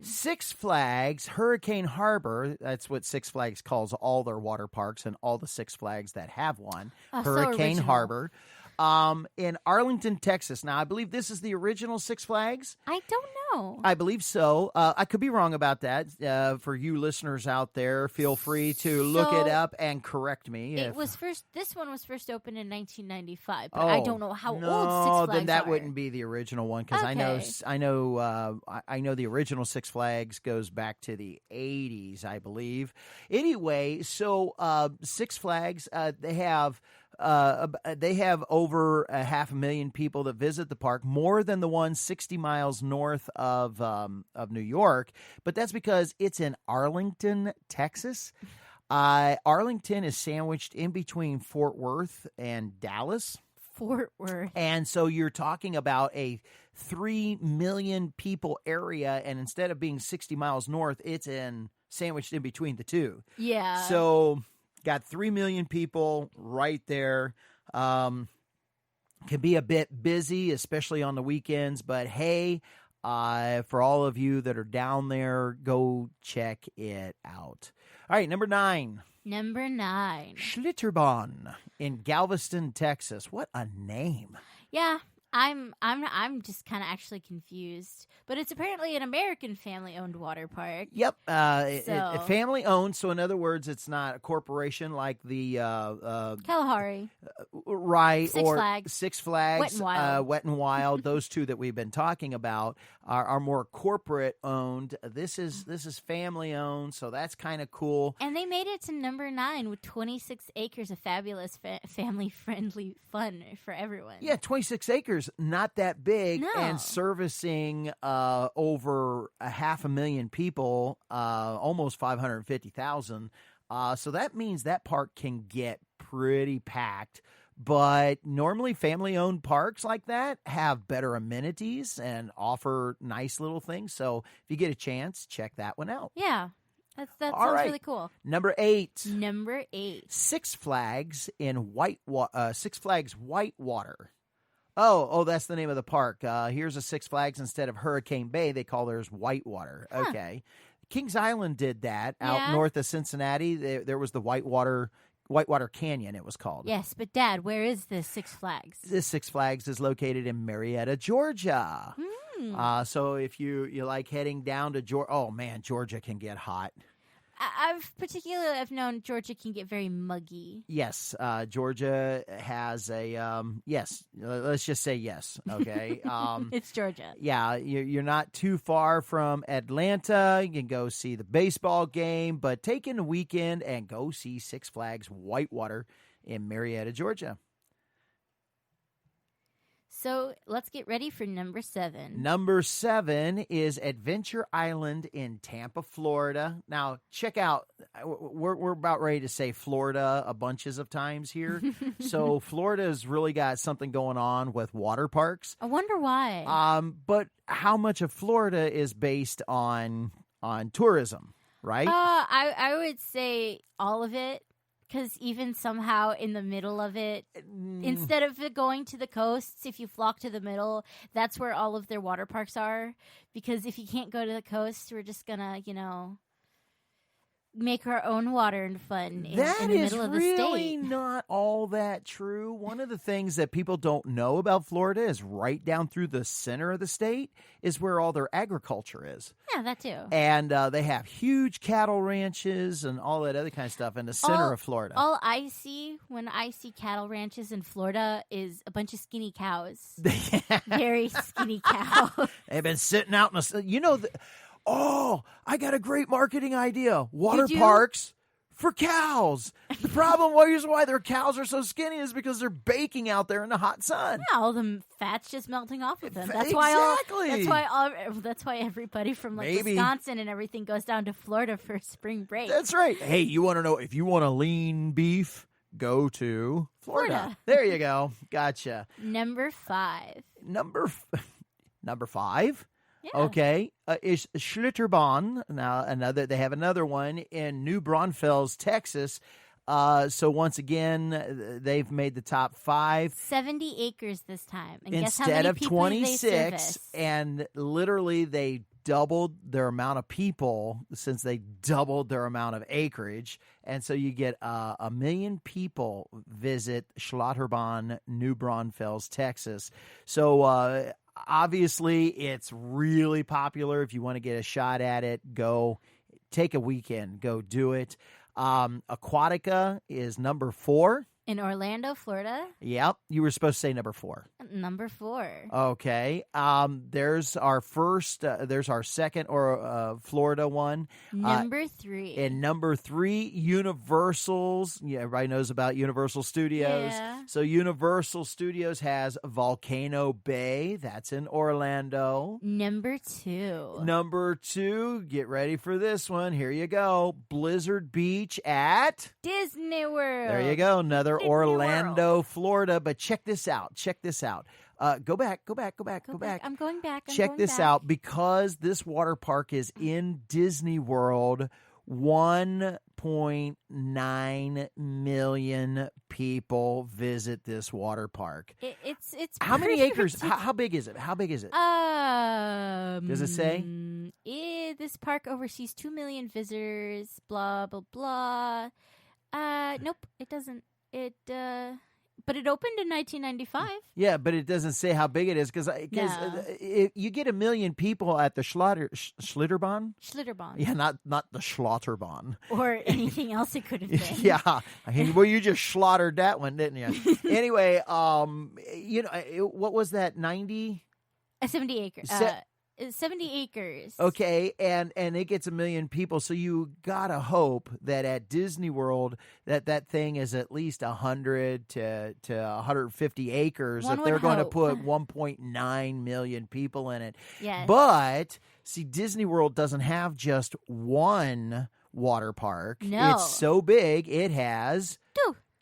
Six Flags Hurricane Harbor. That's what Six Flags calls all their water parks and all the Six Flags that have one. Hurricane Harbor. In Arlington, Texas. Now, I believe this is the original Six Flags. I don't know. I believe so. I could be wrong about that. For you listeners out there, feel free to look it up and correct me. This one was first opened in 1995, but I don't know how old Six Flags then that are. wouldn't be the original one because I know the original Six Flags goes back to the 80s, I believe. Anyway, so Six Flags, they have over 500,000 people that visit the park, more than the one 60 miles north of New York. But that's because it's in Arlington, Texas. Arlington is sandwiched in between Fort Worth and Dallas. Fort Worth. And so you're talking about a 3 million people area, and instead of being 60 miles north, it's sandwiched in between the two. Yeah. So got 3 million people right there. Can be a bit busy, especially on the weekends. But hey, for all of you that are down there, go check it out. All right, number 9. Schlitterbahn in Galveston, Texas. What a name. Yeah. I'm just kind of actually confused, but it's apparently an American family-owned water park. Yep, family-owned. So in other words, it's not a corporation like the Kalahari, right? Six Flags, Wet and Wild. Those two that we've been talking about are more corporate-owned. This is family-owned, so that's kind of cool. And they made it to number 9 with 26 acres of fabulous family-friendly fun for everyone. Yeah, 26 acres. Not that big, no. And servicing over 500,000 people, almost 550,000. So that means that park can get pretty packed. But normally family-owned parks like that have better amenities and offer nice little things. So if you get a chance, check that one out. Yeah. That sounds really cool. Number 8. Six Flags Whitewater. Oh, that's the name of the park. Here's a Six Flags. Instead of Hurricane Bay, they call theirs Whitewater. Okay. Kings Island did that out Yeah. north of Cincinnati. There was the Whitewater Canyon, it was called. Yes, but Dad, where is this Six Flags? This Six Flags is located in Marietta, Georgia. So if you like heading down to Georgia, oh man, Georgia can get hot. I've known Georgia can get very muggy. Yes, Georgia has a yes. Let's just say yes. Okay, It's Georgia. yeah, you're not too far from Atlanta. You can go see the baseball game, but take in the weekend and go see Six Flags Whitewater in Marietta, Georgia. So let's get ready for number 7. Number 7 is Adventure Island in Tampa, Florida. Now, check out, we're about ready to say Florida a bunches of times here. So Florida's really got something going on with water parks. I wonder why. But how much of Florida is based on tourism, right? I would say all of it. Because even somehow in the middle of it, instead of it going to the coasts, if you flock to the middle, that's where all of their water parks are. Because if you can't go to the coast, we're just going to, make our own water and fun in the middle of the state. That is really not all that true. One of the things that people don't know about Florida is right down through the center of the state is where all their agriculture is. Yeah, that too. And they have huge cattle ranches and all that other kind of stuff in the center of Florida. All I see when I see cattle ranches in Florida is a bunch of skinny cows. Very skinny cows. They've been sitting out in the... Oh, I got a great marketing idea. Water parks for cows. The problem why their cows are so skinny is because they're baking out there in the hot sun. Yeah, all the fat's just melting off of them. That's Exactly. That's why everybody from Wisconsin and everything goes down to Florida for spring break. That's right. Hey, you want to know if you want a lean beef? Go to Florida. There you go. Gotcha. Number 5. Number 5. Yeah. Okay, is Schlitterbahn. Now they have another one in New Braunfels, Texas. So once again, they've made the top 5. 70 acres this time. And instead guess how many of people 26, they service? and literally they doubled their amount of people since they doubled their amount of acreage, and so you get 1 million people visit Schlitterbahn, New Braunfels, Texas. So obviously, it's really popular. If you want to get a shot at it, go take a weekend. Go do it. Aquatica is number 4. In Orlando, Florida? Yep. You were supposed to say number 4. Number 4. Okay. There's our second Florida one. Number 3. And number 3, Universal's. Yeah, everybody knows about Universal Studios. Yeah. So Universal Studios has Volcano Bay. That's in Orlando. Number 2. Number 2, get ready for this one. Here you go. Blizzard Beach at Disney World. There you go. Another Disney Orlando, World. Florida. But check this out. Go back. I'm going back. Check this out. Because this water park is in Disney World, 1.9 million people visit this water park. It's how many pretty acres? ridiculous. How big is it? Does it say? This park oversees 2 million visitors. Blah blah blah. Nope, it doesn't. But it opened in 1995. Yeah, but it doesn't say how big it is because you get 1 million people at the Schlitterbahn. Schlitterbahn. Yeah, not the Schlotterbahn. Or anything else it could have been. Yeah. Well, you just slaughtered that one, didn't you? Anyway, what was that, 90? 70 acres. 70 acres. Okay, and it gets 1 million people, so you gotta hope that at Disney World that thing is at least 100 to 150 acres if they're going to put 1.9 million people in it. Yes. But see, Disney World doesn't have just one water park. No. It's so big, it has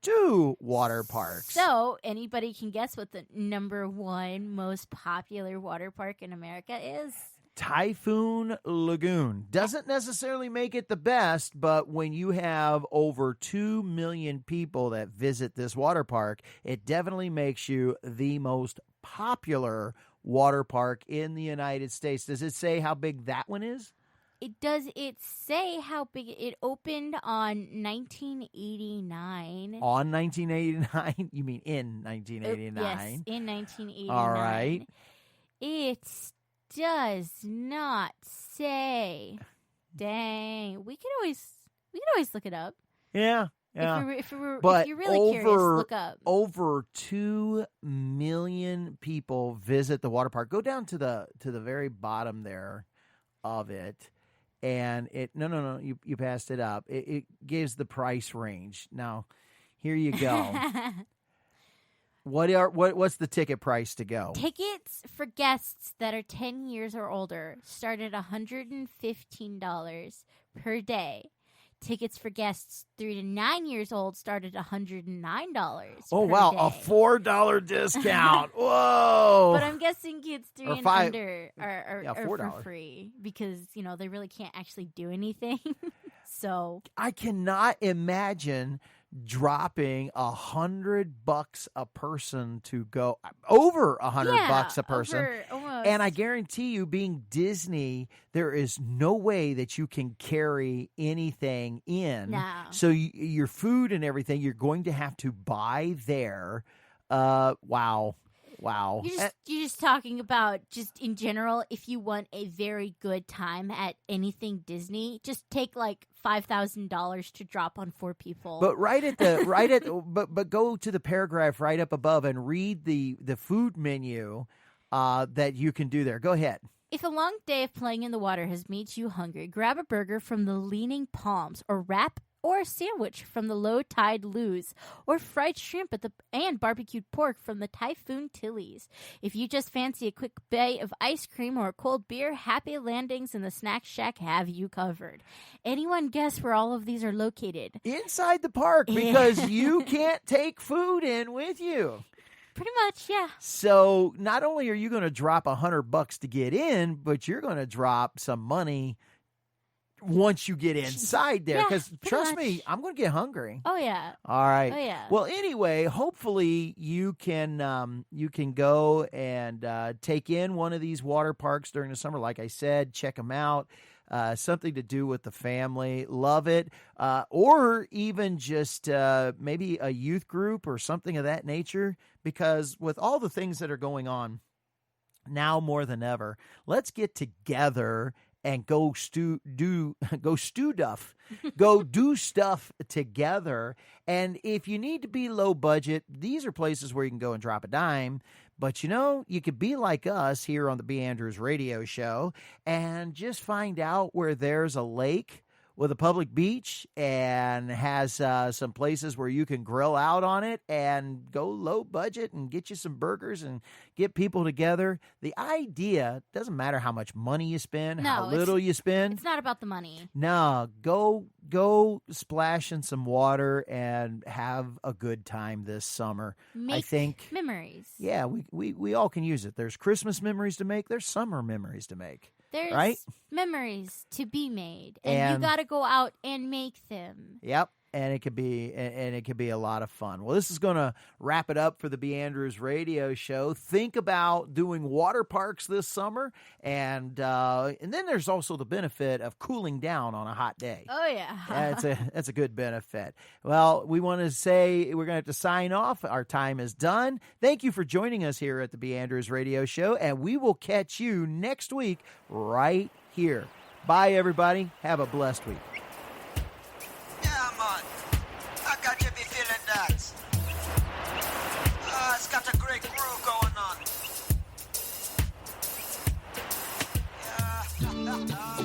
2 water parks. So, anybody can guess what the number 1 most popular water park in America is? Typhoon Lagoon. Doesn't necessarily make it the best, but when you have over 2 million people that visit this water park, it definitely makes you the most popular water park in the United States. Does it say how big that one is? Does it say how big it opened on 1989? On 1989? You mean in 1989? Yes, in 1989. All right. It does not say. Dang, we could always look it up. Yeah. If you're really curious, look up. Over 2 million people visit the water park. Go down to the very bottom there of it, and it no, you passed it up. It gives the price range. Now, here you go. What's the ticket price to go? Tickets for guests that are 10 years or older start at $115 per day. Tickets for guests 3 to 9 years old start at $109. Oh, wow. A $4 discount. Whoa. But I'm guessing kids 3 and under are for free because, they really can't actually do anything. So I cannot imagine dropping $100 a person to go over $100 a person. Almost. And I guarantee you, being Disney, there is no way that you can carry anything in. No. So your food and everything, you're going to have to buy there. Wow. You're just talking about just in general, if you want a very good time at anything Disney, just take like $5,000 to drop on 4 people. But but go to the paragraph right up above and read the food menu that you can do there. Go ahead. If a long day of playing in the water has made you hungry, grab a burger from the Leaning Palms or wrap or a sandwich from the Low Tide Lou's, or fried shrimp and barbecued pork from the Typhoon Tilly's. If you just fancy a quick bite of ice cream or a cold beer, Happy Landings and the Snack Shack have you covered. Anyone guess where all of these are located? Inside the park, because you can't take food in with you. Pretty much, yeah. So not only are you going to drop $100 to get in, but you're going to drop some money once you get inside there, because trust me, I'm going to get hungry. Oh yeah. All right. Oh yeah. Well, anyway, hopefully you can go and take in one of these water parks during the summer. Like I said, check them out. Something to do with the family. Love it. Or even just maybe a youth group or something of that nature. Because with all the things that are going on now more than ever, let's get together and go do stuff together. And if you need to be low budget, these are places where you can go and drop a dime. But you could be like us here on the B.Andrews radio show and just find out where there's a lake with a public beach and has some places where you can grill out on it and go low budget and get you some burgers and get people together. The idea doesn't matter how much money you spend, how little you spend. It's not about the money. No, go splash in some water and have a good time this summer. Make I think memories. Yeah, we all can use it. There's Christmas memories to make. There's summer memories to make. There's memories to be made, and you got to go out and make them. Yep, and it could be a lot of fun. Well, this is going to wrap it up for the B.Andrews radio show. Think about doing water parks this summer, and then there's also the benefit of cooling down on a hot day. Oh yeah, that's a good benefit. Well, we want to say we're going to have to sign off. Our time is done. Thank you for joining us here at the B.Andrews radio show, and we will catch you next week right here. Bye, everybody. Have a blessed week. Yeah, man. I got you be feeling that. It's got a great groove going on. Yeah.